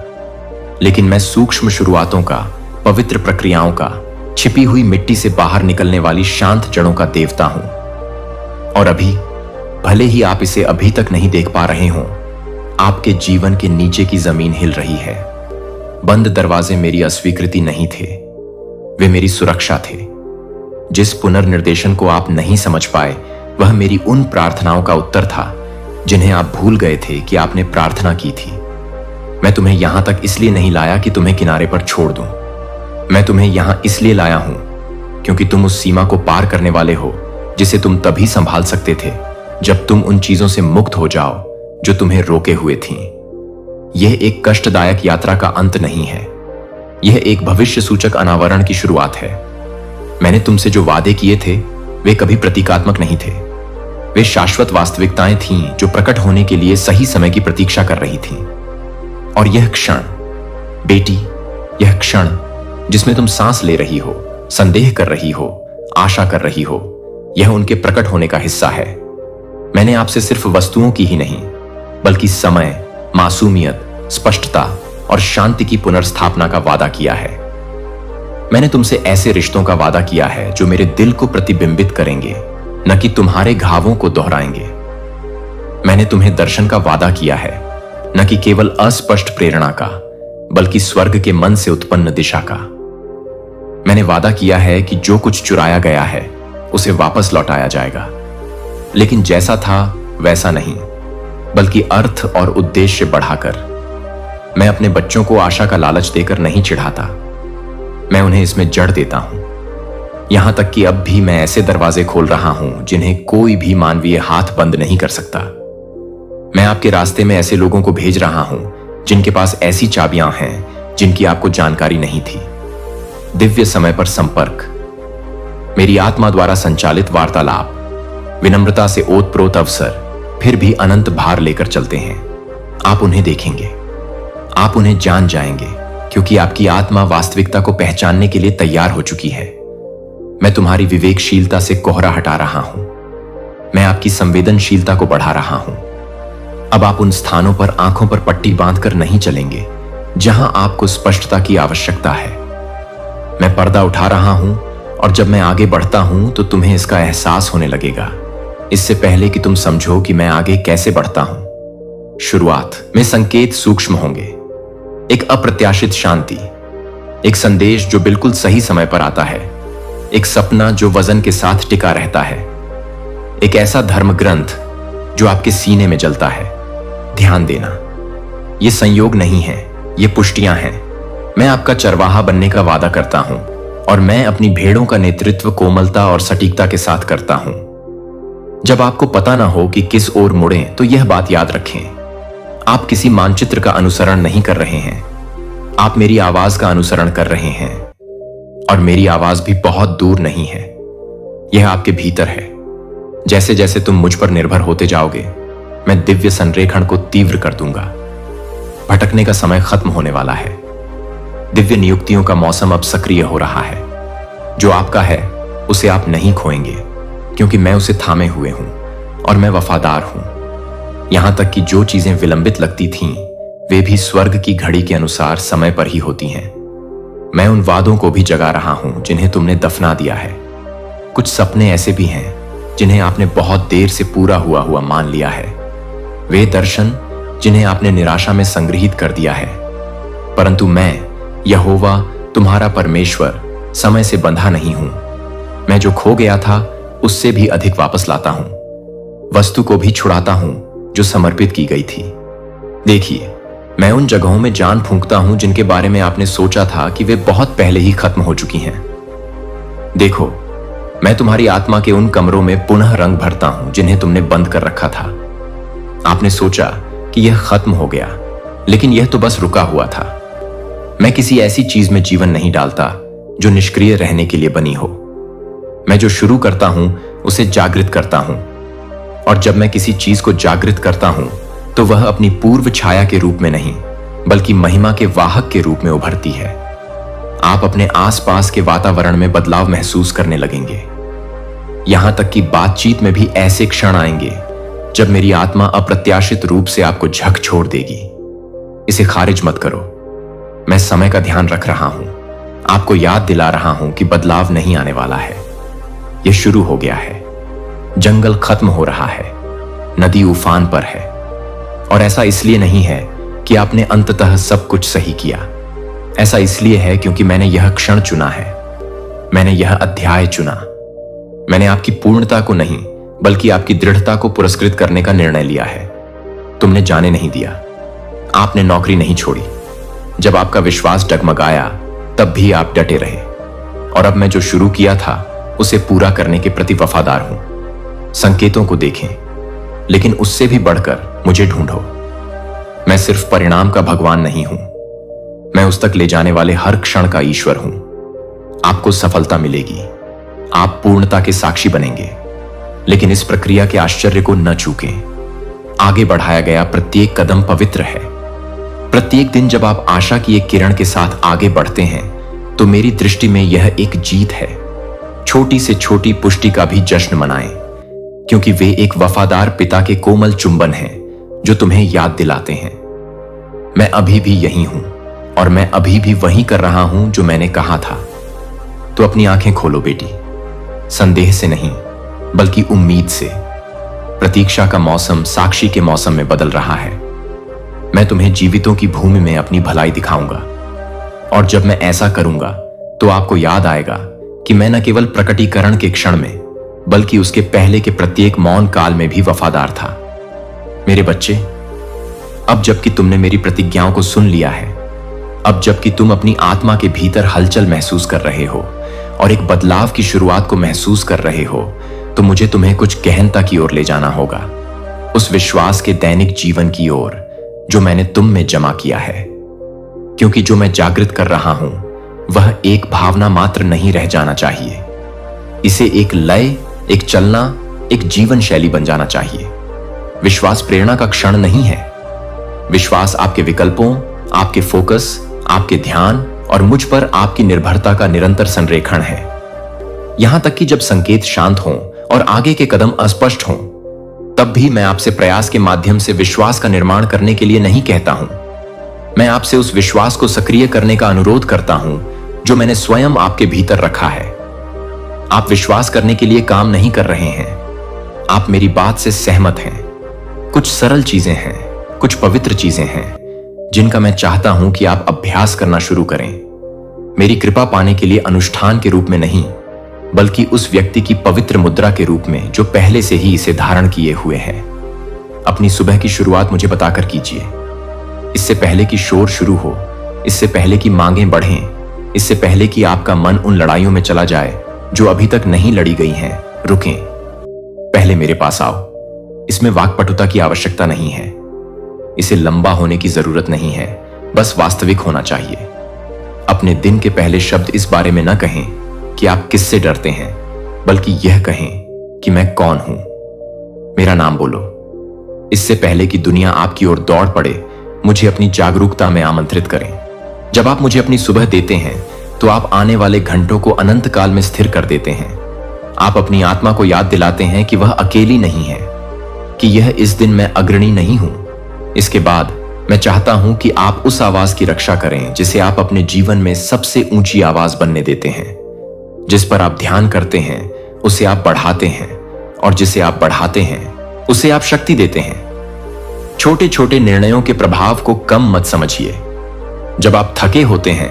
लेकिन मैं सूक्ष्म शुरुआतों का, पवित्र प्रक्रियाओं का, छिपी हुई मिट्टी से बाहर निकलने वाली शांत जड़ों का देवता हूं। और अभी, भले ही आप इसे अभी तक नहीं देख पा रहे हों, आपके जीवन के नीचे की जमीन हिल रही है। बंद दरवाजे मेरी अस्वीकृति नहीं थे, वे मेरी सुरक्षा थे। जिस पुनर्निर्देशन को आप नहीं समझ पाए, वह मेरी उन प्रार्थनाओं का उत्तर था जिन्हें आप भूल गए थे कि आपने प्रार्थना की थी। मैं तुम्हें यहां तक इसलिए नहीं लाया कि तुम्हें किनारे पर छोड़ दूं। मैं तुम्हें यहां इसलिए लाया हूं क्योंकि तुम उस सीमा को पार करने वाले हो जिसे तुम तभी संभाल सकते थे जब तुम उन चीजों से मुक्त हो जाओ जो तुम्हें रोके हुए थीं। यह एक कष्टदायक यात्रा का अंत नहीं है, यह एक भविष्य सूचक अनावरण की शुरुआत है। मैंने तुमसे जो वादे किए थे वे कभी प्रतीकात्मक नहीं थे, वे शाश्वत वास्तविकताएं थीं जो प्रकट होने के लिए सही समय की प्रतीक्षा कर रही थीं। और यह क्षण, बेटी, यह क्षण जिसमें तुम सांस ले रही हो, संदेह कर रही हो, आशा कर रही हो, यह उनके प्रकट होने का हिस्सा है। मैंने आपसे सिर्फ वस्तुओं की ही नहीं, बल्कि समय, मासूमियत, स्पष्टता और शांति की पुनर्स्थापना का वादा किया है। मैंने तुमसे ऐसे रिश्तों का वादा किया है जो मेरे दिल को प्रतिबिंबित करेंगे, न कि तुम्हारे घावों को दोहराएंगे। मैंने तुम्हें दर्शन का वादा किया है, न कि केवल अस्पष्ट प्रेरणा का, बल्कि स्वर्ग के मन से उत्पन्न दिशा का। मैंने वादा किया है कि जो कुछ चुराया गया है उसे वापस लौटाया जाएगा, लेकिन जैसा था वैसा नहीं, बल्कि अर्थ और उद्देश्य बढ़ाकर। मैं अपने बच्चों को आशा का लालच देकर नहीं चिढ़ाता, मैं उन्हें इसमें जड़ देता हूं। यहां तक कि अब भी मैं ऐसे दरवाजे खोल रहा हूं जिन्हें कोई भी मानवीय हाथ बंद नहीं कर सकता। मैं आपके रास्ते में ऐसे लोगों को भेज रहा हूं जिनके पास ऐसी चाबियां हैं जिनकी आपको जानकारी नहीं थी। दिव्य समय पर संपर्क, मेरी आत्मा द्वारा संचालित वार्तालाप, विनम्रता से ओतप्रोत अवसर, फिर भी अनंत भार लेकर चलते हैं। आप उन्हें देखेंगे, आप उन्हें जान जाएंगे, क्योंकि आपकी आत्मा वास्तविकता को पहचानने के लिए तैयार हो चुकी है। मैं तुम्हारी विवेकशीलता से कोहरा हटा रहा हूं, मैं आपकी संवेदनशीलता को बढ़ा रहा हूं। अब आप उन स्थानों पर आंखों पर पट्टी बांधकर नहीं चलेंगे जहां आपको स्पष्टता की आवश्यकता है। मैं पर्दा उठा रहा हूं, और जब मैं आगे बढ़ता हूं तो तुम्हें इसका एहसास होने लगेगा, इससे पहले कि तुम समझो कि मैं आगे कैसे बढ़ता हूं। शुरुआत में संकेत सूक्ष्म होंगे, एक अप्रत्याशित शांति, एक संदेश जो बिल्कुल सही समय पर आता है, एक सपना जो वजन के साथ टिका रहता है, एक ऐसा धर्म ग्रंथ जो आपके सीने में जलता है। ध्यान देना, ये संयोग नहीं है, ये पुष्टियां हैं। मैं आपका चरवाहा बनने का वादा करता हूं और मैं अपनी भेड़ों का नेतृत्व कोमलता और सटीकता के साथ करता हूं। जब आपको पता ना हो कि किस ओर मुड़ें तो यह बात याद रखें, आप किसी मानचित्र का अनुसरण नहीं कर रहे हैं, आप मेरी आवाज का अनुसरण कर रहे हैं। और मेरी आवाज भी बहुत दूर नहीं है, यह आपके भीतर है। जैसे जैसे तुम मुझ पर निर्भर होते जाओगे, मैं दिव्य संरेखण को तीव्र कर दूंगा। भटकने का समय खत्म होने वाला है। दिव्य नियुक्तियों का मौसम अब सक्रिय हो रहा है। जो आपका है उसे आप नहीं खोएंगे, क्योंकि मैं उसे थामे हुए हूं और मैं वफादार हूं। यहां तक कि जो चीजें विलंबित लगती थीं, वे भी स्वर्ग की घड़ी के अनुसार समय पर ही होती हैं। मैं उन वादों को भी जगा रहा हूं जिन्हें तुमने दफना दिया है। कुछ सपने ऐसे भी हैं जिन्हें आपने बहुत देर से पूरा हुआ मान लिया है। वे दर्शन जिन्हें आपने निराशा में संग्रहित कर दिया है। परंतु मैं, यहोवा तुम्हारा परमेश्वर, समय से बंधा नहीं हूं। मैं जो खो गया था उससे भी अधिक वापस लाता हूं, वस्तु को भी छुड़ाता हूं जो समर्पित की गई थी। देखिए, मैं उन जगहों में जान फूंकता हूं जिनके बारे में आपने सोचा था कि वे बहुत पहले ही खत्म हो चुकी हैं। देखो, मैं तुम्हारी आत्मा के उन कमरों में पुनः रंग भरता हूं जिन्हें तुमने बंद कर रखा था। आपने सोचा कि यह खत्म हो गया, लेकिन यह तो बस रुका हुआ था। मैं किसी ऐसी चीज में जीवन नहीं डालता जो निष्क्रिय रहने के लिए बनी हो। मैं जो शुरू करता हूं उसे जागृत करता हूं, और जब मैं किसी चीज को जागृत करता हूं तो वह अपनी पूर्व छाया के रूप में नहीं, बल्कि महिमा के वाहक के रूप में उभरती है। आप अपने आसपास के वातावरण में बदलाव महसूस करने लगेंगे। यहां तक कि बातचीत में भी ऐसे क्षण आएंगे जब मेरी आत्मा अप्रत्याशित रूप से आपको झक छोड़ देगी। इसे खारिज मत करो। मैं समय का ध्यान रख रहा हूं, आपको याद दिला रहा हूं कि बदलाव नहीं आने वाला है, यह शुरू हो गया है। जंगल खत्म हो रहा है, नदी उफान पर है। और ऐसा इसलिए नहीं है कि आपने अंततः सब कुछ सही किया। ऐसा इसलिए है क्योंकि मैंने यह क्षण चुना है, मैंने यह अध्याय चुना। मैंने आपकी पूर्णता को नहीं, बल्कि आपकी दृढ़ता को पुरस्कृत करने का निर्णय लिया है। तुमने जाने नहीं दिया, आपने नौकरी नहीं छोड़ी। जब आपका विश्वास डगमगाया तब भी आप डटे रहे। और अब मैं जो शुरू किया था उसे पूरा करने के प्रति वफादार हूं। संकेतों को देखें, लेकिन उससे भी बढ़कर मुझे ढूंढो। मैं सिर्फ परिणाम का भगवान नहीं हूं, मैं उस तक ले जाने वाले हर क्षण का ईश्वर हूं। आपको सफलता मिलेगी, आप पूर्णता के साक्षी बनेंगे, लेकिन इस प्रक्रिया के आश्चर्य को न चूकें। आगे बढ़ाया गया प्रत्येक कदम पवित्र है। प्रत्येक दिन जब आप आशा की एक किरण के साथ आगे बढ़ते हैं तो मेरी दृष्टि में यह एक जीत है। छोटी से छोटी पुष्टि का भी जश्न मनाएं, क्योंकि वे एक वफादार पिता के कोमल चुंबन हैं जो तुम्हें याद दिलाते हैं, मैं अभी भी यही हूं और मैं अभी भी वही कर रहा हूं जो मैंने कहा था। तो अपनी आंखें खोलो बेटी, संदेह से नहीं बल्कि उम्मीद से। प्रतीक्षा का मौसम साक्षी के मौसम में बदल रहा है। मैं तुम्हें जीवितों की भूमि में अपनी भलाई दिखाऊंगा, और जब मैं ऐसा करूंगा तो आपको याद आएगा कि मैं न केवल प्रकटीकरण के क्षण में, बल्कि उसके पहले के प्रत्येक मौन काल में भी वफादार था। मेरे बच्चे, अब जबकि तुमने मेरी प्रतिज्ञाओं को सुन लिया है, अब जबकि तुम अपनी आत्मा के भीतर हलचल महसूस कर रहे हो और एक बदलाव की शुरुआत को महसूस कर रहे हो, तो मुझे तुम्हें कुछ गहनता की ओर ले जाना होगा, उस विश्वास के दैनिक जीवन की ओर जो मैंने तुम में जमा किया है। क्योंकि जो मैं जागृत कर रहा हूं वह एक भावना मात्र नहीं रह जाना चाहिए, इसे एक लय, एक चलना, एक जीवन शैली बन जाना चाहिए। विश्वास प्रेरणा का क्षण नहीं है, विश्वास आपके विकल्पों, आपके फोकस, आपके ध्यान और मुझ पर आपकी निर्भरता का निरंतर संरेखण है। यहां तक कि जब संकेत शांत हों और आगे के कदम अस्पष्ट हों, तब भी मैं आपसे प्रयास के माध्यम से विश्वास का निर्माण करने के लिए नहीं कहता हूं। मैं आपसे उस विश्वास को सक्रिय करने का अनुरोध करता हूं जो मैंने स्वयं आपके भीतर रखा है। आप विश्वास करने के लिए काम नहीं कर रहे हैं, आप मेरी बात से सहमत हैं। कुछ सरल चीजें हैं, कुछ पवित्र चीजें हैं जिनका मैं चाहता हूं कि आप अभ्यास करना शुरू करें। मेरी कृपा पाने के लिए अनुष्ठान के रूप में नहीं, बल्कि उस व्यक्ति की पवित्र मुद्रा के रूप में जो पहले से ही इसे धारण किए हुए है। अपनी सुबह की शुरुआत मुझे बताकर कीजिए, इससे पहले कि शोर शुरू हो, इससे पहले कि मांगें बढ़ें, इससे पहले कि आपका मन उन लड़ाइयों में चला जाए जो अभी तक नहीं लड़ी गई हैं, रुकें। पहले मेरे पास आओ। इसमें वाक्पटुता की आवश्यकता नहीं है, इसे लंबा होने की जरूरत नहीं है, बस वास्तविक होना चाहिए। अपने दिन के पहले शब्द इस बारे में न कहें कि आप किससे डरते हैं, बल्कि यह कहें कि मैं कौन हूं। मेरा नाम बोलो। इससे पहले कि दुनिया आपकी ओर दौड़ पड़े, मुझे अपनी जागरूकता में आमंत्रित करें। जब आप मुझे अपनी सुबह देते हैं तो आप आने वाले घंटों को अनंत काल में स्थिर कर देते हैं। आप अपनी आत्मा को याद दिलाते हैं कि वह अकेली नहीं है, कि यह इस दिन मैं अग्रणी नहीं हूं। इसके बाद मैं चाहता हूं कि आप उस आवाज की रक्षा करें जिसे आप अपने जीवन में सबसे ऊंची आवाज बनने देते हैं। जिस पर आप ध्यान करते हैं उसे आप बढ़ाते हैं, और जिसे आप बढ़ाते हैं उसे आप शक्ति देते हैं। छोटे छोटे निर्णयों के प्रभाव को कम मत समझिए। जब आप थके होते हैं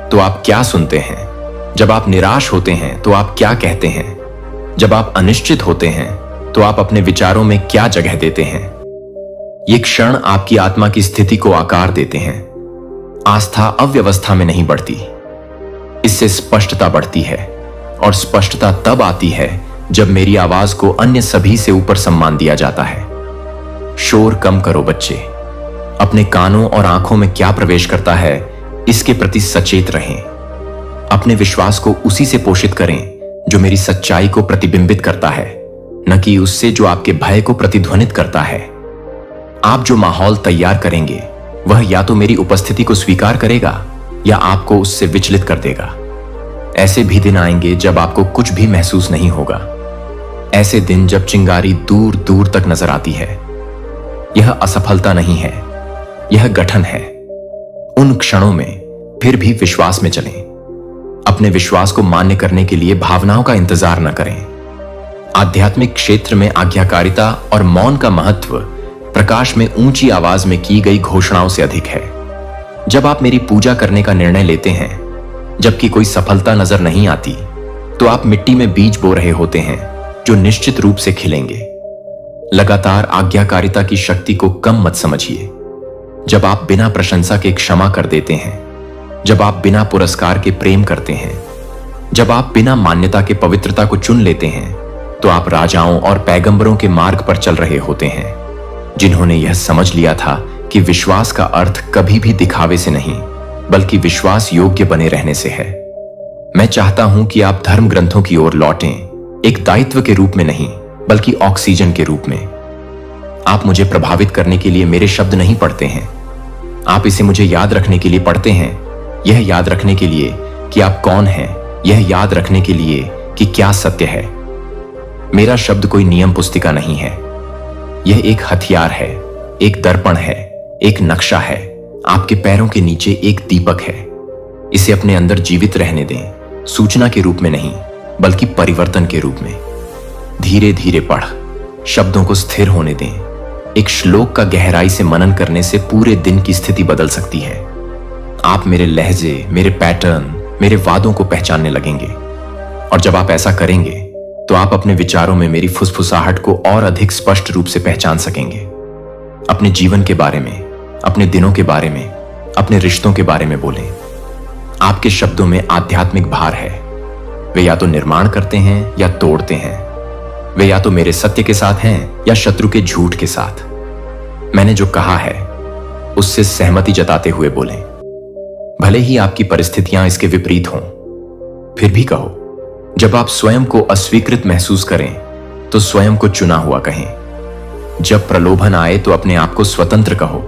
तो आप क्या सुनते हैं? जब आप निराश होते हैं तो आप क्या कहते हैं? जब आप अनिश्चित होते हैं तो आप अपने विचारों में क्या जगह देते हैं? ये क्षण आपकी आत्मा की स्थिति को आकार देते हैं। आस्था अव्यवस्था में नहीं बढ़ती, इससे स्पष्टता बढ़ती है, और स्पष्टता तब आती है जब मेरी आवाज को अन्य सभी से ऊपर सम्मान दिया जाता है। शोर कम करो बच्चे। अपने कानों और आंखों में क्या प्रवेश करता है इसके प्रति सचेत रहें। अपने विश्वास को उसी से पोषित करें जो मेरी सच्चाई को प्रतिबिंबित करता है, न कि उससे जो आपके भय को प्रतिध्वनित करता है। आप जो माहौल तैयार करेंगे वह या तो मेरी उपस्थिति को स्वीकार करेगा या आपको उससे विचलित कर देगा। ऐसे भी दिन आएंगे जब आपको कुछ भी महसूस नहीं होगा। ऐसे दिन जब चिंगारी दूर दूर तक नजर आती है। यह असफलता नहीं है, यह गठन है। उन क्षणों में फिर भी विश्वास में चलें। अपने विश्वास को मान्य करने के लिए भावनाओं का इंतजार न करें। आध्यात्मिक क्षेत्र में आज्ञाकारिता और मौन का महत्व प्रकाश में ऊंची आवाज में की गई घोषणाओं से अधिक है। जब आप मेरी पूजा करने का निर्णय लेते हैं जबकि कोई सफलता नजर नहीं आती, तो आप मिट्टी में बीज बो रहे होते हैं जो निश्चित रूप से खिलेंगे। लगातार आज्ञाकारिता की शक्ति को कम मत समझिए। जब आप बिना प्रशंसा के क्षमा कर देते हैं, जब आप बिना पुरस्कार के प्रेम करते हैं, जब आप बिना मान्यता के पवित्रता को चुन लेते हैं, तो आप राजाओं और पैगंबरों के मार्ग पर चल रहे होते हैं, जिन्होंने यह समझ लिया था कि विश्वास का अर्थ कभी भी दिखावे से नहीं, बल्कि विश्वास योग्य बने रहने से है। मैं चाहता हूं कि आप धर्म ग्रंथों की ओर लौटें, एक दायित्व के रूप में नहीं, बल्कि ऑक्सीजन के रूप में। आप मुझे प्रभावित करने के लिए मेरे शब्द नहीं पढ़ते हैं, आप इसे मुझे याद रखने के लिए पढ़ते हैं। यह याद रखने के लिए कि आप कौन हैं, यह याद रखने के लिए कि क्या सत्य है। मेरा शब्द कोई नियम पुस्तिका नहीं है, यह एक हथियार है, एक दर्पण है, एक नक्शा है, आपके पैरों के नीचे एक दीपक है। इसे अपने अंदर जीवित रहने दें, सूचना के रूप में नहीं, बल्कि परिवर्तन के रूप में। धीरे धीरे पढ़, शब्दों को स्थिर होने दें। एक श्लोक का गहराई से मनन करने से पूरे दिन की स्थिति बदल सकती है। आप मेरे लहजे, मेरे पैटर्न, मेरे वादों को पहचानने लगेंगे, और जब आप ऐसा करेंगे तो आप अपने विचारों में मेरी फुसफुसाहट को और अधिक स्पष्ट रूप से पहचान सकेंगे। अपने जीवन के बारे में, अपने दिनों के बारे में, अपने रिश्तों के बारे में बोलें। आपके शब्दों में आध्यात्मिक भार है। वे या तो निर्माण करते हैं या तोड़ते हैं। वे या तो मेरे सत्य के साथ हैं या शत्रु के झूठ के साथ। मैंने जो कहा है उससे सहमति जताते हुए बोलें, भले ही आपकी परिस्थितियां इसके विपरीत हों। फिर भी कहो। जब आप स्वयं को अस्वीकृत महसूस करें तो स्वयं को चुना हुआ कहें। जब प्रलोभन आए तो अपने आप को स्वतंत्र कहो।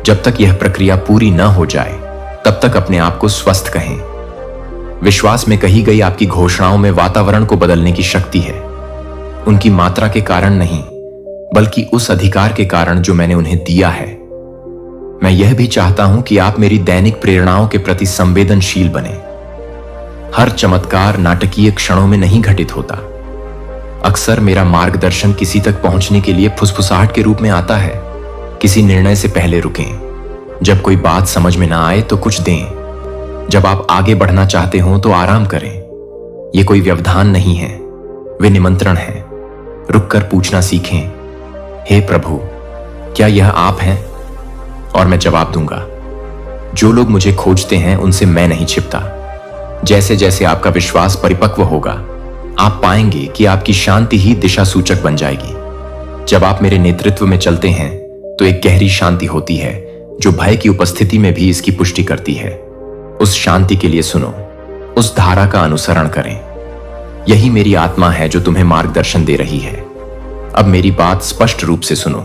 जब तक यह प्रक्रिया पूरी न हो जाए तब तक अपने आप को स्वस्थ कहें। विश्वास में कही गई आपकी घोषणाओं में वातावरण को बदलने की शक्ति है। उनकी मात्रा के कारण नहीं, बल्कि उस अधिकार के कारण जो मैंने उन्हें दिया है। मैं यह भी चाहता हूं कि आप मेरी दैनिक प्रेरणाओं के प्रति संवेदनशील बने। हर चमत्कार नाटकीय क्षणों में नहीं घटित होता। अक्सर मेरा मार्गदर्शन किसी तक पहुंचने के लिए फुसफुसाहट के रूप में आता है। किसी निर्णय से पहले रुकें। जब कोई बात समझ में ना आए तो कुछ दें। जब आप आगे बढ़ना चाहते हो तो आराम करें। यह कोई व्यवधान नहीं है, वे निमंत्रण है। रुककर पूछना सीखें, हे प्रभु, क्या यह आप हैं? और मैं जवाब दूंगा। जो लोग मुझे खोजते हैं उनसे मैं नहीं छिपता। जैसे जैसे आपका विश्वास परिपक्व होगा, आप पाएंगे कि आपकी शांति ही दिशा सूचक बन जाएगी। जब आप मेरे नेतृत्व में चलते हैं तो एक गहरी शांति होती है जो भय की उपस्थिति में भी इसकी पुष्टि करती है। उस शांति के लिए सुनो, उस धारा का अनुसरण करें। यही मेरी आत्मा है जो तुम्हें मार्गदर्शन दे रही है। अब मेरी बात स्पष्ट रूप से सुनो।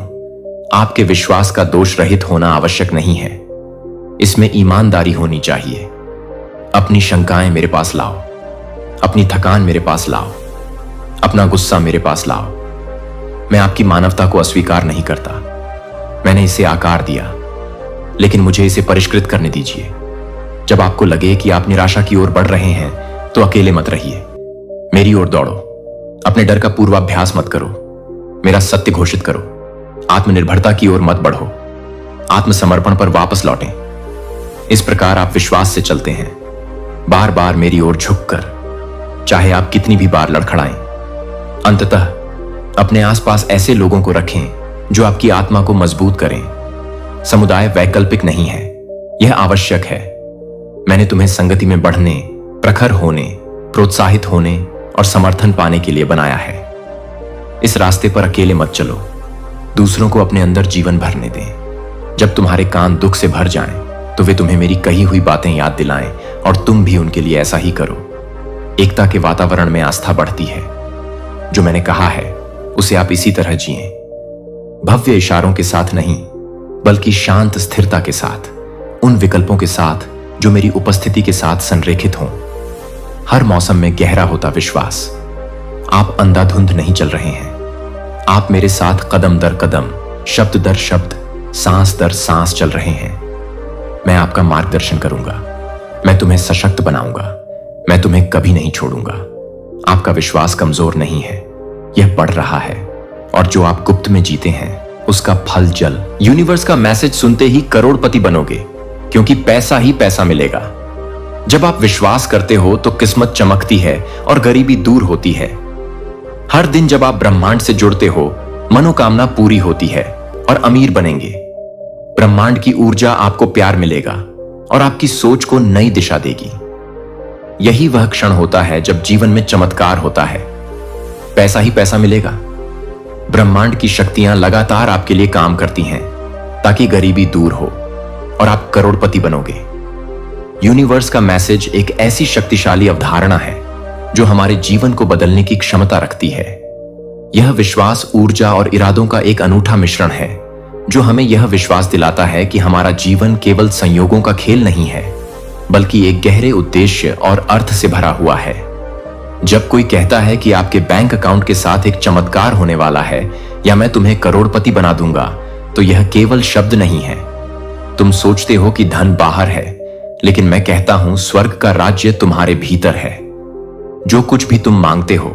आपके विश्वास का दोष रहित होना आवश्यक नहीं है, इसमें ईमानदारी होनी चाहिए। अपनी शंकाएं मेरे पास लाओ, अपनी थकान मेरे पास लाओ, अपना गुस्सा मेरे पास लाओ। मैं आपकी मानवता को अस्वीकार नहीं करता। मैंने इसे आकार दिया, लेकिन मुझे इसे परिष्कृत करने दीजिए। जब आपको लगे कि आप निराशा की ओर बढ़ रहे हैं तो अकेले मत रहिए, मेरी ओर दौड़ो। अपने डर का पूर्वाभ्यास मत करो, मेरा सत्य घोषित करो। आत्मनिर्भरता की ओर मत बढ़ो, आत्मसमर्पण पर वापस लौटें। इस प्रकार आप विश्वास से चलते हैं, बार बार मेरी ओर झुककर, चाहे आप कितनी भी बार लड़खड़ाएं। अंततः अपने आसपास ऐसे लोगों को रखें जो आपकी आत्मा को मजबूत करें। समुदाय वैकल्पिक नहीं है, यह आवश्यक है। मैंने तुम्हें संगति में बढ़ने, प्रखर होने, प्रोत्साहित होने और समर्थन पाने के लिए बनाया है। इस रास्ते पर अकेले मत चलो, दूसरों को अपने अंदर जीवन भरने दें। जब तुम्हारे कान दुख से भर जाएं, तो वे तुम्हें मेरी कही हुई बातें याद दिलाएं और तुम भी उनके लिए ऐसा ही करो। एकता के वातावरण में आस्था बढ़ती है। जो मैंने कहा है उसे आप इसी तरह जिएं, भव्य इशारों के साथ नहीं, बल्कि शांत स्थिरता के साथ, उन विकल्पों के साथ जो मेरी उपस्थिति के साथ संरेखित हों। हर मौसम में गहरा होता विश्वास। आप अंधाधुंध नहीं चल रहे हैं, आप मेरे साथ कदम दर कदम, शब्द दर शब्द, सांस दर सांस चल रहे हैं। मैं आपका मार्गदर्शन करूंगा, मैं तुम्हें सशक्त बनाऊंगा, मैं तुम्हें कभी नहीं छोड़ूंगा। आपका विश्वास कमजोर नहीं है, यह बढ़ रहा है, और जो आप गुप्त में जीते हैं उसका फल जल। यूनिवर्स का मैसेज सुनते ही करोड़पति बनोगे, क्योंकि पैसा ही पैसा मिलेगा। जब आप विश्वास करते हो तो किस्मत चमकती है और गरीबी दूर होती है। हर दिन जब आप ब्रह्मांड से जुड़ते हो, मनोकामना पूरी होती है और अमीर बनेंगे। ब्रह्मांड की ऊर्जा आपको प्यार मिलेगा और आपकी सोच को नई दिशा देगी। यही वह क्षण होता है जब जीवन में चमत्कार होता है। पैसा ही पैसा मिलेगा। ब्रह्मांड की शक्तियां लगातार आपके लिए काम करती हैं ताकि गरीबी दूर हो और आप करोड़पति बनोगे। यूनिवर्स का मैसेज एक ऐसी शक्तिशाली अवधारणा है जो हमारे जीवन को बदलने की क्षमता रखती है। यह विश्वास ऊर्जा और इरादों का एक अनूठा मिश्रण है जो हमें यह विश्वास दिलाता है कि हमारा जीवन केवल संयोगों का खेल नहीं है, बल्कि एक गहरे उद्देश्य और अर्थ से भरा हुआ है। जब कोई कहता है कि आपके बैंक अकाउंट के साथ एक चमत्कार होने वाला है या मैं तुम्हें करोड़पति बना दूंगा, तो यह केवल शब्द नहीं है। तुम सोचते हो कि धन बाहर है, लेकिन मैं कहता हूं स्वर्ग का राज्य तुम्हारे भीतर है। जो कुछ भी तुम मांगते हो,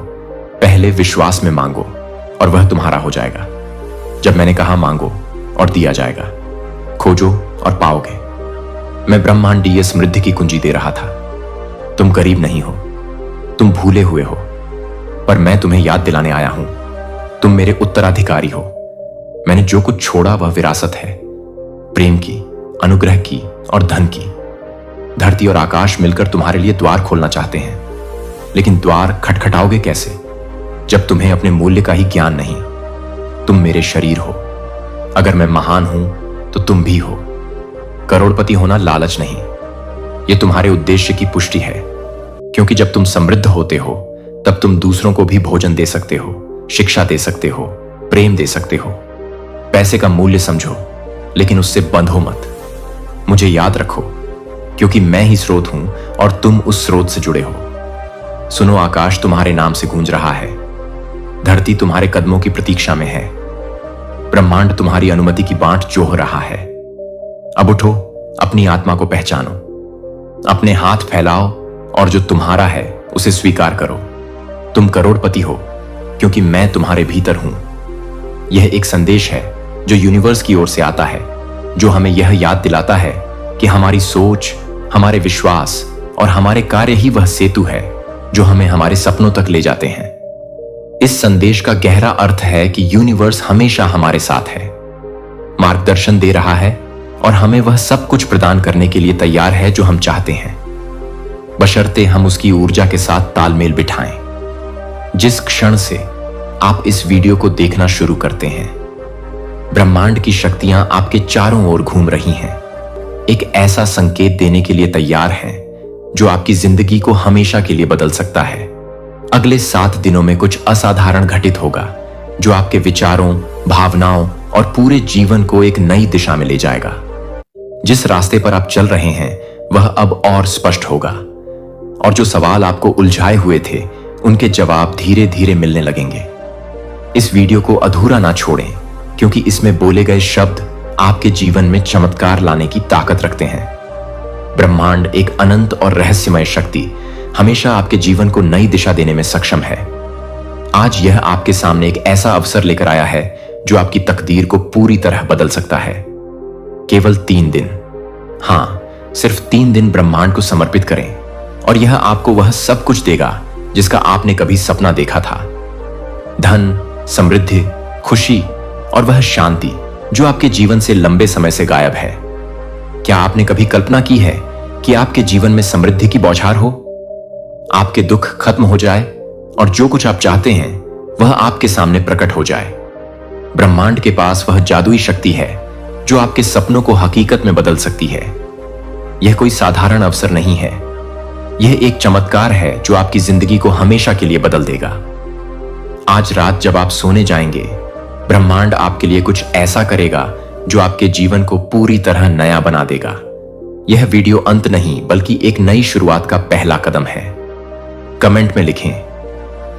पहले विश्वास में मांगो और वह तुम्हारा हो जाएगा। जब मैंने कहा मांगो और दिया जाएगा, खोजो और पाओगे, मैं ब्रह्मांडीय समृद्धि की कुंजी दे रहा था। तुम गरीब नहीं हो, तुम भूले हुए हो, पर मैं तुम्हें याद दिलाने आया हूं, तुम मेरे उत्तराधिकारी हो। मैंने जो कुछ छोड़ा वह विरासत है, प्रेम की, अनुग्रह की और धन की। धरती और आकाश मिलकर तुम्हारे लिए द्वार खोलना चाहते हैं, लेकिन द्वार खटखटाओगे कैसे जब तुम्हें अपने मूल्य का ही ज्ञान नहीं। तुम मेरे शरीर हो, अगर मैं महान हूं तो तुम भी हो। करोड़पति होना लालच नहीं, यह तुम्हारे उद्देश्य की पुष्टि है, क्योंकि जब तुम समृद्ध होते हो तब तुम दूसरों को भी भोजन दे सकते हो, शिक्षा दे सकते हो, प्रेम दे सकते हो। पैसे का मूल्य समझो, लेकिन उससे बंधो मत। मुझे याद रखो, क्योंकि मैं ही स्रोत हूं और तुम उस स्रोत से जुड़े हो। सुनो, आकाश तुम्हारे नाम से गूंज रहा है, धरती तुम्हारे कदमों की प्रतीक्षा में है, ब्रह्मांड तुम्हारी अनुमति की बाट जोह रहा है। अब उठो, अपनी आत्मा को पहचानो, अपने हाथ फैलाओ और जो तुम्हारा है उसे स्वीकार करो। तुम करोड़पति हो क्योंकि मैं तुम्हारे भीतर हूं। यह एक संदेश है जो यूनिवर्स की ओर से आता है, जो हमें यह याद दिलाता है कि हमारी सोच, हमारे विश्वास और हमारे कार्य ही वह सेतु है जो हमें हमारे सपनों तक ले जाते हैं। इस संदेश का गहरा अर्थ है कि यूनिवर्स हमेशा हमारे साथ है, मार्गदर्शन दे रहा है और हमें वह सब कुछ प्रदान करने के लिए तैयार है जो हम चाहते हैं, बशर्ते हम उसकी ऊर्जा के साथ तालमेल बिठाएं। जिस क्षण से आप इस वीडियो को देखना शुरू करते हैं, ब्रह्मांड की शक्तियां आपके चारों ओर घूम रही हैं, एक ऐसा संकेत देने के लिए तैयार हैं जो आपकी जिंदगी को हमेशा के लिए बदल सकता है। अगले 7 दिनों में कुछ असाधारण घटित होगा जो आपके विचारों, भावनाओं और पूरे जीवन को एक नई दिशा में ले जाएगा। जिस रास्ते पर आप चल रहे हैं वह अब और स्पष्ट होगा, और जो सवाल आपको उलझाए हुए थे उनके जवाब धीरे धीरे मिलने लगेंगे। इस वीडियो को अधूरा ना छोड़ें, क्योंकि इसमें बोले गए शब्द आपके जीवन में चमत्कार लाने की ताकत रखते हैं। ब्रह्मांड, एक अनंत और रहस्यमय शक्ति, हमेशा आपके जीवन को नई दिशा देने में सक्षम है। आज यह आपके सामने एक ऐसा अवसर लेकर आया है जो आपकी तकदीर को पूरी तरह बदल सकता है। केवल 3 दिन, हां, सिर्फ 3 दिन ब्रह्मांड को समर्पित करें और यह आपको वह सब कुछ देगा जिसका आपने कभी सपना देखा था। धन, समृद्धि, खुशी और वह शांति जो आपके जीवन से लंबे समय से गायब है। क्या आपने कभी कल्पना की है कि आपके जीवन में समृद्धि की बौछार हो, आपके दुख खत्म हो जाए और जो कुछ आप चाहते हैं वह आपके सामने प्रकट हो जाए? ब्रह्मांड के पास वह जादुई शक्ति है जो आपके सपनों को हकीकत में बदल सकती है। यह कोई साधारण अवसर नहीं है, यह एक चमत्कार है जो आपकी जिंदगी को हमेशा के लिए बदल देगा। आज रात जब आप सोने जाएंगे, ब्रह्मांड आपके लिए कुछ ऐसा करेगा जो आपके जीवन को पूरी तरह नया बना देगा। यह वीडियो अंत नहीं बल्कि एक नई शुरुआत का पहला कदम है। कमेंट में लिखें,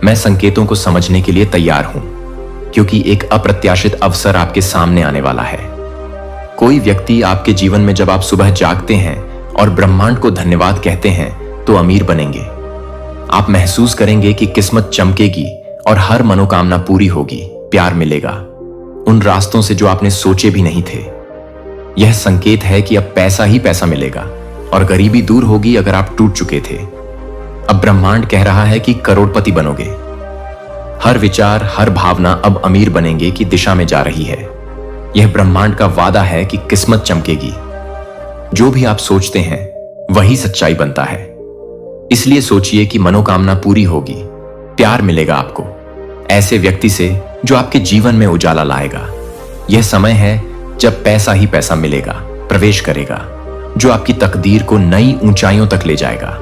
मैं संकेतों को समझने के लिए तैयार हूं, क्योंकि एक अप्रत्याशित अवसर आपके सामने आने वाला है। कोई व्यक्ति आपके जीवन में जब आप सुबह जागते हैं और ब्रह्मांड को धन्यवाद कहते हैं तो अमीर बनेंगे। आप महसूस करेंगे कि किस्मत चमकेगी और हर मनोकामना पूरी होगी, प्यार मिलेगा उन रास्तों से जो आपने सोचे भी नहीं थे। यह संकेत है कि अब पैसा ही पैसा मिलेगा और गरीबी दूर होगी अगर आप टूट चुके थे। अब ब्रह्मांड कह रहा है कि करोड़पति बनोगे। हर विचार, हर भावना अब अमीर बनेंगे की दिशा में जा रही है। यह ब्रह्मांड का वादा है कि किस्मत चमकेगी। जो भी आप सोचते हैं वही सच्चाई बनता है। इसलिए सोचिए कि मनोकामना पूरी होगी, प्यार मिलेगा आपको ऐसे व्यक्ति से जो आपके जीवन में उजाला लाएगा। यह समय है जब पैसा ही पैसा मिलेगा, प्रवेश करेगा, जो आपकी तकदीर को नई ऊंचाइयों तक ले जाएगा।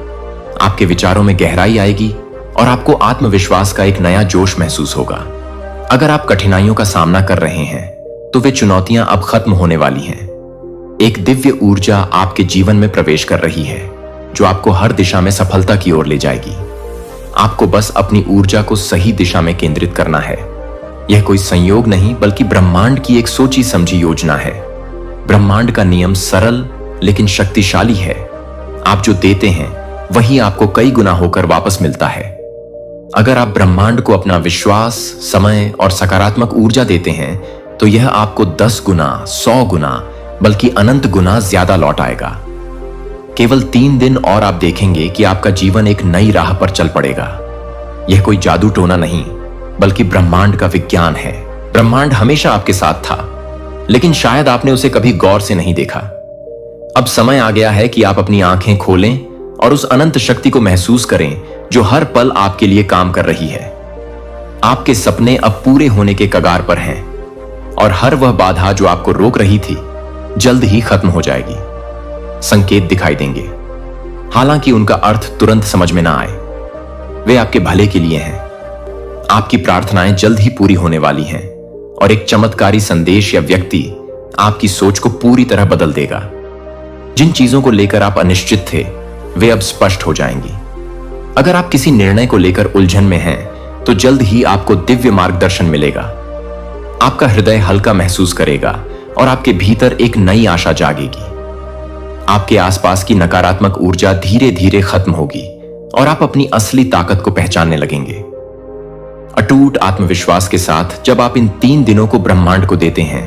आपके विचारों में गहराई आएगी और आपको आत्मविश्वास का एक नया जोश महसूस होगा। अगर आप कठिनाइयों का सामना कर रहे हैं तो वे चुनौतियां अब खत्म होने वाली हैं। एक दिव्य ऊर्जा आपके जीवन में प्रवेश कर रही है जो आपको हर दिशा में सफलता की ओर ले जाएगी। आपको बस अपनी ऊर्जा को सही दिशा में केंद्रित करना है। यह कोई संयोग नहीं बल्कि ब्रह्मांड की एक सोची समझी योजना है। ब्रह्मांड का नियम सरल लेकिन शक्तिशाली है। आप जो देते हैं वही आपको कई गुना होकर वापस मिलता है। अगर आप ब्रह्मांड को अपना विश्वास, समय और सकारात्मक ऊर्जा देते हैं तो यह आपको 10 गुना, 100 गुना, बल्कि अनंत गुना ज्यादा लौट आएगा। केवल 3 दिन और आप देखेंगे कि आपका जीवन एक नई राह पर चल पड़ेगा। यह कोई जादू टोना नहीं बल्कि ब्रह्मांड का विज्ञान है। ब्रह्मांड हमेशा आपके साथ था, लेकिन शायद आपने उसे कभी गौर से नहीं देखा। अब समय आ गया है कि आप अपनी आंखें खोलें और उस अनंत शक्ति को महसूस करें जो हर पल आपके लिए काम कर रही है। आपके सपने अब पूरे होने के कगार पर हैं और हर वह बाधा जो आपको रोक रही थी जल्द ही खत्म हो जाएगी। संकेत दिखाई देंगे, हालांकि उनका अर्थ तुरंत समझ में ना आए। वे आपके भले के लिए हैं। आपकी प्रार्थनाएं जल्द ही पूरी होने वाली हैं और एक चमत्कारी संदेश या व्यक्ति आपकी सोच को पूरी तरह बदल देगा। जिन चीजों को लेकर आप अनिश्चित थे वे अब स्पष्ट हो जाएंगी। अगर आप किसी निर्णय को लेकर उलझन में हैं तो जल्द ही आपको दिव्य मार्गदर्शन मिलेगा। आपका हृदय हल्का महसूस करेगा और आपके भीतर एक नई आशा जागेगी। आपके आसपास की नकारात्मक ऊर्जा धीरे धीरे खत्म होगी और आप अपनी असली ताकत को पहचानने लगेंगे। अटूट आत्मविश्वास के साथ जब आप इन 3 दिनों को ब्रह्मांड को देते हैं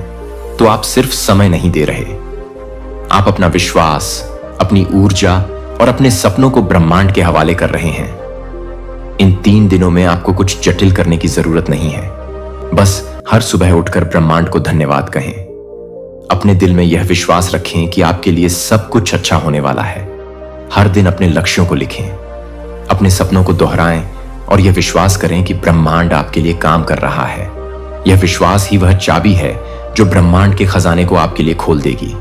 तो आप सिर्फ समय नहीं दे रहे, आप अपना विश्वास, अपनी ऊर्जा और अपने सपनों को ब्रह्मांड के हवाले कर रहे हैं। इन 3 दिनों में आपको कुछ जटिल करने की जरूरत नहीं है। बस हर सुबह उठकर ब्रह्मांड को धन्यवाद कहें। अपने दिल में यह विश्वास रखें कि आपके लिए सब कुछ अच्छा होने वाला है। हर दिन अपने लक्ष्यों को लिखें, अपने सपनों को दोहराएं और यह विश्वास करें कि ब्रह्मांड आपके लिए काम कर रहा है। यह विश्वास ही वह चाबी है जो ब्रह्मांड के खजाने को आपके लिए खोल देगी।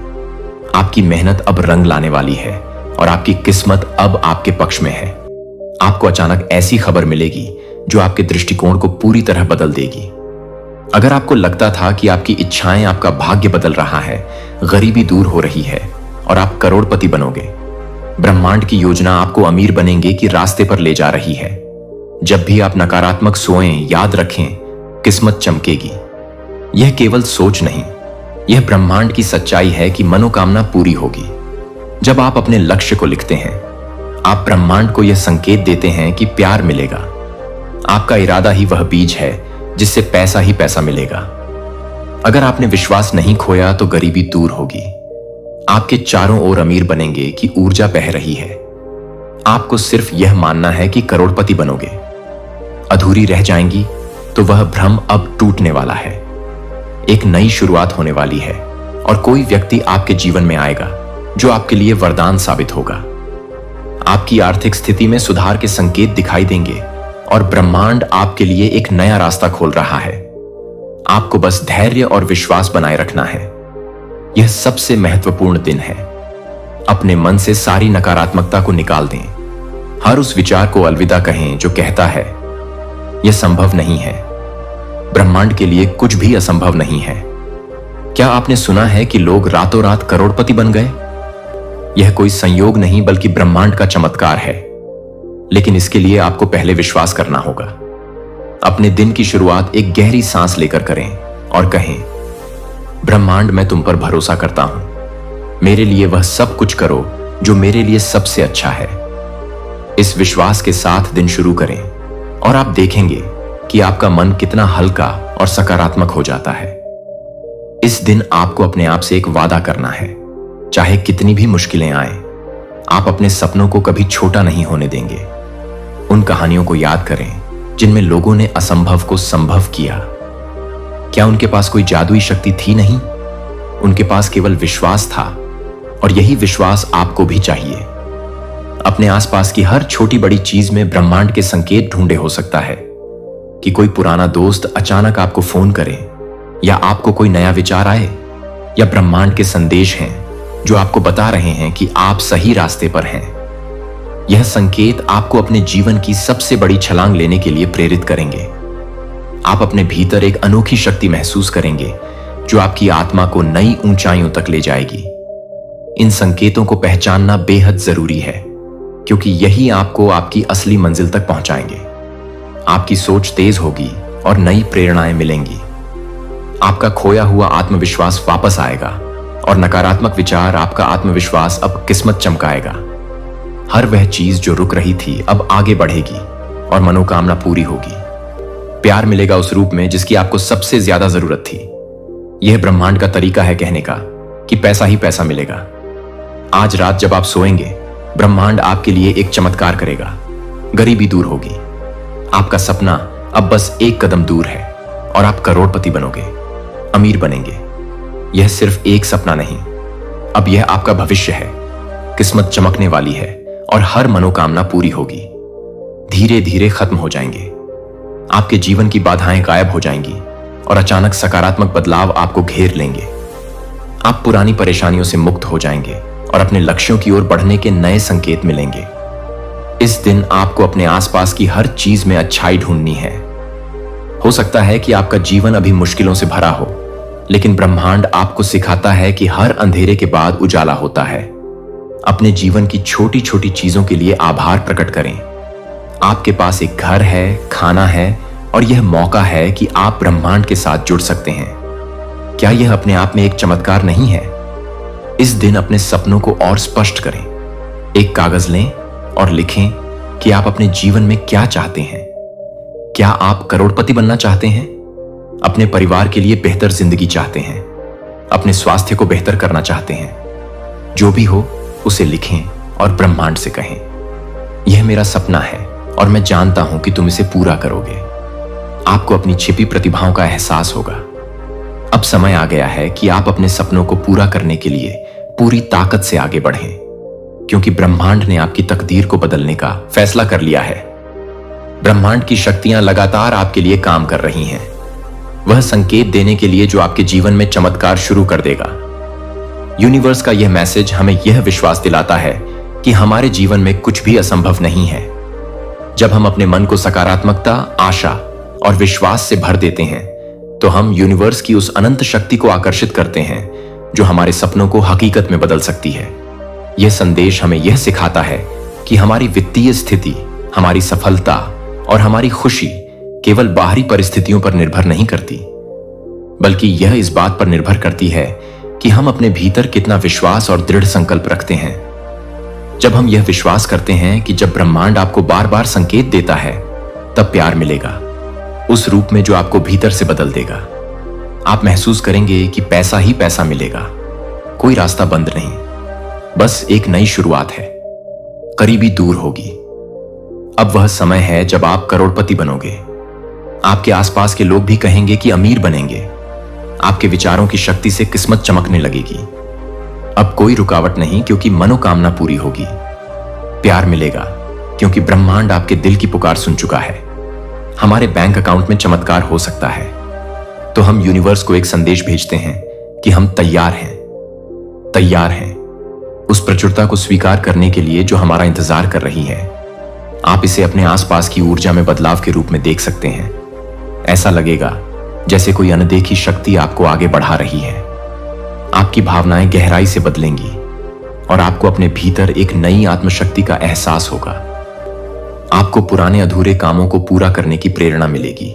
आपकी मेहनत अब रंग लाने वाली है और आपकी किस्मत अब आपके पक्ष में है। आपको अचानक ऐसी खबर मिलेगी जो आपके दृष्टिकोण को पूरी तरह बदल देगी। अगर आपको लगता था कि आपकी इच्छाएं आपका भाग्य बदल रहा है, गरीबी दूर हो रही है और आप करोड़पति बनोगे, ब्रह्मांड की योजना आपको अमीर बनेंगे कि रास्ते पर ले जा रही है। जब भी आप नकारात्मक सोएं, याद रखें, किस्मत चमकेगी। यह केवल सोच नहीं, यह ब्रह्मांड की सच्चाई है कि मनोकामना पूरी होगी। जब आप अपने लक्ष्य को लिखते हैं, आप ब्रह्मांड को यह संकेत देते हैं कि प्यार मिलेगा। आपका इरादा ही वह बीज है जिससे पैसा ही पैसा मिलेगा। अगर आपने विश्वास नहीं खोया तो गरीबी दूर होगी। आपके चारों ओर अमीर बनेंगे कि ऊर्जा बह रही है। आपको सिर्फ यह मानना है कि करोड़पति बनोगे। अधूरी रह जाएंगी तो वह भ्रम अब टूटने वाला है। एक नई शुरुआत होने वाली है और कोई व्यक्ति आपके जीवन में आएगा जो आपके लिए वरदान साबित होगा। आपकी आर्थिक स्थिति में सुधार के संकेत दिखाई देंगे और ब्रह्मांड आपके लिए एक नया रास्ता खोल रहा है। आपको बस धैर्य और विश्वास बनाए रखना है। यह सबसे महत्वपूर्ण दिन है। अपने मन से सारी नकारात्मकता को निकाल दें। हर उस विचार को अलविदा कहें जो कहता है यह संभव नहीं है। ब्रह्मांड के लिए कुछ भी असंभव नहीं है। क्या आपने सुना है कि लोग रातों रात करोड़पति बन गए? यह कोई संयोग नहीं बल्कि ब्रह्मांड का चमत्कार है। लेकिन इसके लिए आपको पहले विश्वास करना होगा। अपने दिन की शुरुआत एक गहरी सांस लेकर करें और कहें, ब्रह्मांड मैं तुम पर भरोसा करता हूं। मेरे लिए वह सब कुछ करो जो मेरे लिए सबसे अच्छा है। इस विश्वास के साथ दिन शुरू करें और आप देखेंगे कि आपका मन कितना हल्का और सकारात्मक हो जाता है। इस दिन आपको अपने आप से एक वादा करना है, चाहे कितनी भी मुश्किलें आए, आप अपने सपनों को कभी छोटा नहीं होने देंगे। उन कहानियों को याद करें जिनमें लोगों ने असंभव को संभव किया। क्या उनके पास कोई जादुई शक्ति थी? नहीं, उनके पास केवल विश्वास था और यही विश्वास आपको भी चाहिए। अपने आसपास की हर छोटी बड़ी चीज में ब्रह्मांड के संकेत ढूंढे। हो सकता है कि कोई पुराना दोस्त अचानक आपको फोन करे, या आपको कोई नया विचार आए, या ब्रह्मांड के संदेश हैं जो आपको बता रहे हैं कि आप सही रास्ते पर हैं। यह संकेत आपको अपने जीवन की सबसे बड़ी छलांग लेने के लिए प्रेरित करेंगे। आप अपने भीतर एक अनोखी शक्ति महसूस करेंगे जो आपकी आत्मा को नई ऊंचाइयों तक ले जाएगी। इन संकेतों को पहचानना बेहद जरूरी है, क्योंकि यही आपको आपकी असली मंजिल तक पहुंचाएंगे। आपकी सोच तेज होगी और नई प्रेरणाएं मिलेंगी। आपका खोया हुआ आत्मविश्वास वापस आएगा और नकारात्मक विचार आपका आत्मविश्वास अब किस्मत चमकाएगा। हर वह चीज जो रुक रही थी अब आगे बढ़ेगी और मनोकामना पूरी होगी। प्यार मिलेगा उस रूप में जिसकी आपको सबसे ज्यादा जरूरत थी। यह ब्रह्मांड का तरीका है कहने का कि पैसा ही पैसा मिलेगा। आज रात जब आप सोएंगे, ब्रह्मांड आपके लिए एक चमत्कार करेगा। गरीबी दूर होगी। आपका सपना अब बस एक कदम दूर है और आप करोड़पति बनोगे, अमीर बनेंगे। यह सिर्फ एक सपना नहीं, अब यह आपका भविष्य है। किस्मत चमकने वाली है और हर मनोकामना पूरी होगी। धीरे धीरे खत्म हो जाएंगे। आपके जीवन की बाधाएं गायब हो जाएंगी और अचानक सकारात्मक बदलाव आपको घेर लेंगे। आप पुरानी परेशानियों से मुक्त हो जाएंगे और अपने लक्ष्यों की ओर बढ़ने के नए संकेत मिलेंगे। इस दिन आपको अपने आसपास की हर चीज में अच्छाई ढूंढनी है। हो सकता है कि आपका जीवन अभी मुश्किलों से भरा हो, लेकिन ब्रह्मांड आपको सिखाता है कि हर अंधेरे के बाद उजाला होता है। अपने जीवन की छोटी छोटी चीजों के लिए आभार प्रकट करें। आपके पास एक घर है, खाना है और यह मौका है कि आप ब्रह्मांड के साथ जुड़ सकते हैं। क्या यह अपने आप में एक चमत्कार नहीं है? इस दिन अपने सपनों को और स्पष्ट करें। एक कागज लें और लिखें कि आप अपने जीवन में क्या चाहते हैं। क्या आप करोड़पति बनना चाहते हैं? अपने परिवार के लिए बेहतर जिंदगी चाहते हैं? अपने स्वास्थ्य को बेहतर करना चाहते हैं? जो भी हो उसे लिखें और ब्रह्मांड से कहें, यह मेरा सपना है और मैं जानता हूं कि तुम इसे पूरा करोगे। आपको अपनी छिपी प्रतिभाओं का एहसास होगा। अब समय आ गया है कि आप अपने सपनों को पूरा करने के लिए पूरी ताकत से आगे बढ़ें, क्योंकि ब्रह्मांड ने आपकी तकदीर को बदलने का फैसला कर लिया है। ब्रह्मांड की शक्तियां लगातार आपके लिए काम कर रही हैं, वह संकेत देने के लिए जो आपके जीवन में चमत्कार शुरू कर देगा। यूनिवर्स का यह मैसेज हमें यह विश्वास दिलाता है कि हमारे जीवन में कुछ भी असंभव नहीं है। जब हम अपने मन को सकारात्मकता, आशा और विश्वास से भर देते हैं, तो हम यूनिवर्स की उस अनंत शक्ति को आकर्षित करते हैं जो हमारे सपनों को हकीकत में बदल सकती है। यह संदेश हमें यह सिखाता है कि हमारी वित्तीय स्थिति, हमारी सफलता और हमारी खुशी केवल बाहरी परिस्थितियों पर निर्भर नहीं करती, बल्कि यह इस बात पर निर्भर करती है कि हम अपने भीतर कितना विश्वास और दृढ़ संकल्प रखते हैं। जब हम यह विश्वास करते हैं कि जब ब्रह्मांड आपको बार बार संकेत देता है, तब प्यार मिलेगा, उस रूप में जो आपको भीतर से बदल देगा। आप महसूस करेंगे कि पैसा ही पैसा मिलेगा, कोई रास्ता बंद नहीं, बस एक नई शुरुआत है, करीबी दूर होगी। अब वह समय है जब आप करोड़पति बनोगे। आपके आसपास के लोग भी कहेंगे कि अमीर बनेंगे। आपके विचारों की शक्ति से किस्मत चमकने लगेगी। अब कोई रुकावट नहीं, क्योंकि मनोकामना पूरी होगी। प्यार मिलेगा, क्योंकि ब्रह्मांड आपके दिल की पुकार सुन चुका है। हमारे बैंक अकाउंट में चमत्कार हो सकता है, तो हम यूनिवर्स को एक संदेश भेजते हैं कि हम तैयार हैं, तैयार हैं उस प्रचुरता को स्वीकार करने के लिए जो हमारा इंतजार कर रही है। आप इसे अपने आसपास की ऊर्जा में बदलाव के रूप में देख सकते हैं। ऐसा लगेगा जैसे कोई अनदेखी शक्ति आपको आगे बढ़ा रही है। आपकी भावनाएं गहराई से बदलेंगी और आपको अपने भीतर एक नई आत्मशक्ति का एहसास होगा। आपको पुराने अधूरे कामों को पूरा करने की प्रेरणा मिलेगी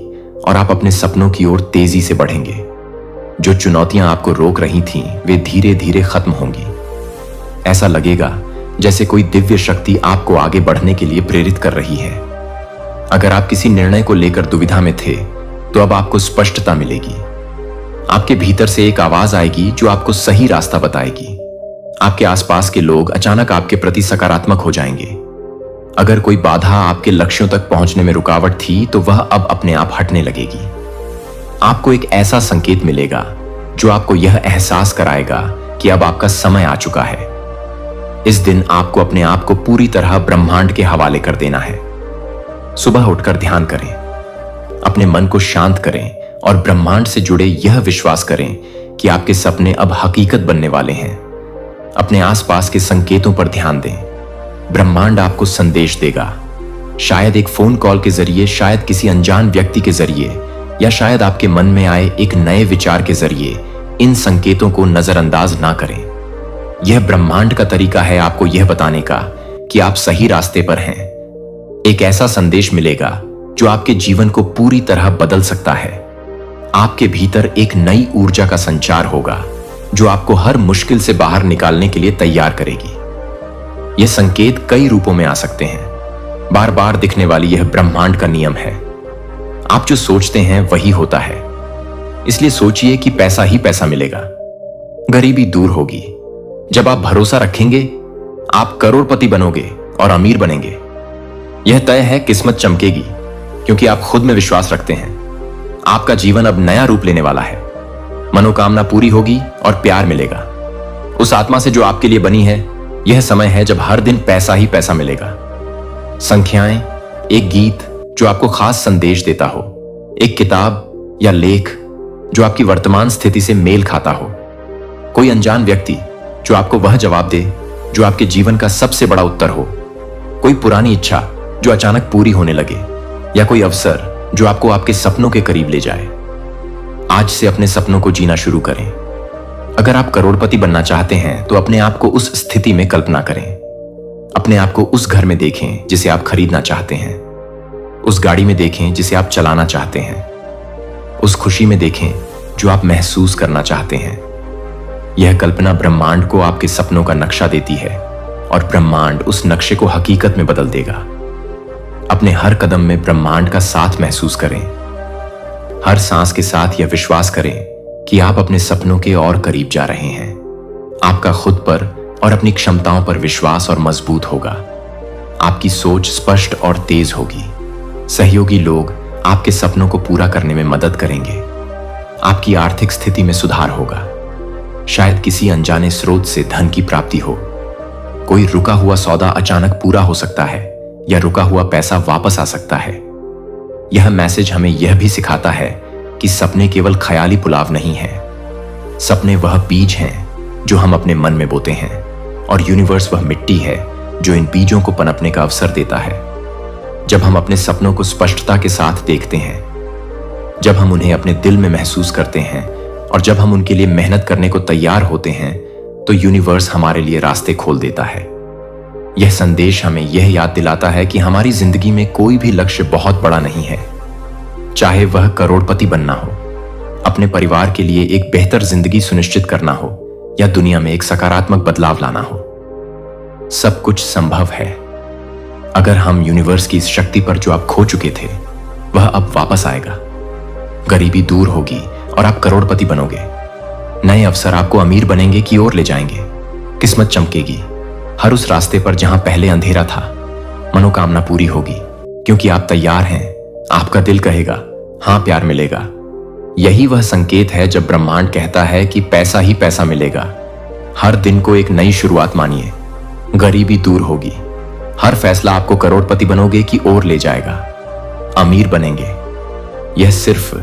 और आप अपने सपनों की ओर तेजी से बढ़ेंगे। जो चुनौतियां आपको रोक रही थीं, वे धीरे धीरे खत्म होंगी। ऐसा लगेगा जैसे कोई दिव्य शक्ति आपको आगे बढ़ने के लिए प्रेरित कर रही है। अगर आप किसी निर्णय को लेकर दुविधा में थे, तो अब आपको स्पष्टता मिलेगी। आपके भीतर से एक आवाज आएगी जो आपको सही रास्ता बताएगी। आपके आसपास के लोग अचानक आपके प्रति सकारात्मक हो जाएंगे। अगर कोई बाधा आपके लक्ष्यों तक पहुंचने में रुकावट थी, तो वह अब अपने आप हटने लगेगी। आपको एक ऐसा संकेत मिलेगा जो आपको यह एहसास कराएगा कि अब आपका समय आ चुका है। इस दिन आपको अपने आप को पूरी तरह ब्रह्मांड के हवाले कर देना है। सुबह उठकर ध्यान करें, अपने मन को शांत करें और ब्रह्मांड से जुड़े यह विश्वास करें कि आपके सपने अब हकीकत बनने वाले हैं। अपने आसपास के संकेतों पर ध्यान दें। ब्रह्मांड आपको संदेश देगा, शायद एक फोन कॉल के जरिए, शायद किसी अनजान व्यक्ति के जरिए, या शायद आपके मन में आए एक नए विचार के जरिए। इन संकेतों को नजरअंदाज ना करें। यह ब्रह्मांड का तरीका है आपको यह बताने का कि आप सही रास्ते पर हैं। एक ऐसा संदेश मिलेगा जो आपके जीवन को पूरी तरह बदल सकता है। आपके भीतर एक नई ऊर्जा का संचार होगा जो आपको हर मुश्किल से बाहर निकालने के लिए तैयार करेगी। यह संकेत कई रूपों में आ सकते हैं। बार बार दिखने वाली यह ब्रह्मांड का नियम है। आप जो सोचते हैं वही होता है। इसलिए सोचिए कि पैसा ही पैसा मिलेगा, गरीबी दूर होगी। जब आप भरोसा रखेंगे, आप करोड़पति बनोगे और अमीर बनेंगे। यह तय है, किस्मत चमकेगी, क्योंकि आप खुद में विश्वास रखते हैं। आपका जीवन अब नया रूप लेने वाला है। मनोकामना पूरी होगी और प्यार मिलेगा उस आत्मा से जो आपके लिए बनी है। यह समय है जब हर दिन पैसा ही पैसा मिलेगा। संख्याएं, एक गीत जो आपको खास संदेश देता हो, एक किताब या लेख जो आपकी वर्तमान स्थिति से मेल खाता हो, कोई अनजान व्यक्ति जो आपको वह जवाब दे जो आपके जीवन का सबसे बड़ा उत्तर हो, कोई पुरानी इच्छा जो अचानक पूरी होने लगे, या कोई अवसर जो आपको आपके सपनों के करीब ले जाए। आज से अपने सपनों को जीना शुरू करें। अगर आप करोड़पति बनना चाहते हैं, तो अपने आप को उस स्थिति में कल्पना करें। अपने आप को उस घर में देखें जिसे आप खरीदना चाहते हैं, उस गाड़ी में देखें जिसे आप चलाना चाहते हैं, उस खुशी में देखें जो आप महसूस करना चाहते हैं। यह कल्पना ब्रह्मांड को आपके सपनों का नक्शा देती है और ब्रह्मांड उस नक्शे को हकीकत में बदल देगा। अपने हर कदम में ब्रह्मांड का साथ महसूस करें। हर सांस के साथ यह विश्वास करें कि आप अपने सपनों के और करीब जा रहे हैं। आपका खुद पर और अपनी क्षमताओं पर विश्वास और मजबूत होगा। आपकी सोच स्पष्ट और तेज होगी। सहयोगी लोग आपके सपनों को पूरा करने में मदद करेंगे। आपकी आर्थिक स्थिति में सुधार होगा। शायद किसी अनजाने स्रोत से धन की प्राप्ति हो। कोई रुका हुआ सौदा अचानक पूरा हो सकता है या रुका हुआ पैसा वापस आ सकता है। यह मैसेज हमें यह भी सिखाता है कि सपने केवल ख्याली पुलाव नहीं है। सपने वह बीज हैं जो हम अपने मन में बोते हैं, और यूनिवर्स वह मिट्टी है जो इन बीजों को पनपने का अवसर देता है। जब हम अपने सपनों को स्पष्टता के साथ देखते हैं, जब हम उन्हें अपने दिल में महसूस करते हैं और जब हम उनके लिए मेहनत करने को तैयार होते हैं, तो यूनिवर्स हमारे लिए रास्ते खोल देता है। यह संदेश हमें यह याद दिलाता है कि हमारी जिंदगी में कोई भी लक्ष्य बहुत बड़ा नहीं है। चाहे वह करोड़पति बनना हो, अपने परिवार के लिए एक बेहतर जिंदगी सुनिश्चित करना हो, या दुनिया में एक सकारात्मक बदलाव लाना हो, सब कुछ संभव है अगर हम यूनिवर्स की इस शक्ति पर जो आप खो चुके थे वह अब वापस आएगा। गरीबी दूर होगी और आप करोड़पति बनोगे। नए अवसर आपको अमीर बनेंगे की ओर ले जाएंगे। किस्मत चमकेगी हर उस रास्ते पर जहां पहले अंधेरा था। मनोकामना पूरी होगी क्योंकि आप तैयार हैं। आपका दिल कहेगा हां, प्यार मिलेगा। यही वह संकेत है जब ब्रह्मांड कहता है कि पैसा ही पैसा मिलेगा। हर दिन को एक नई शुरुआत मानिए। गरीबी दूर होगी। हर फैसला आपको करोड़पति बनोगे की ओर ले जाएगा। अमीर बनेंगे। यह सिर्फ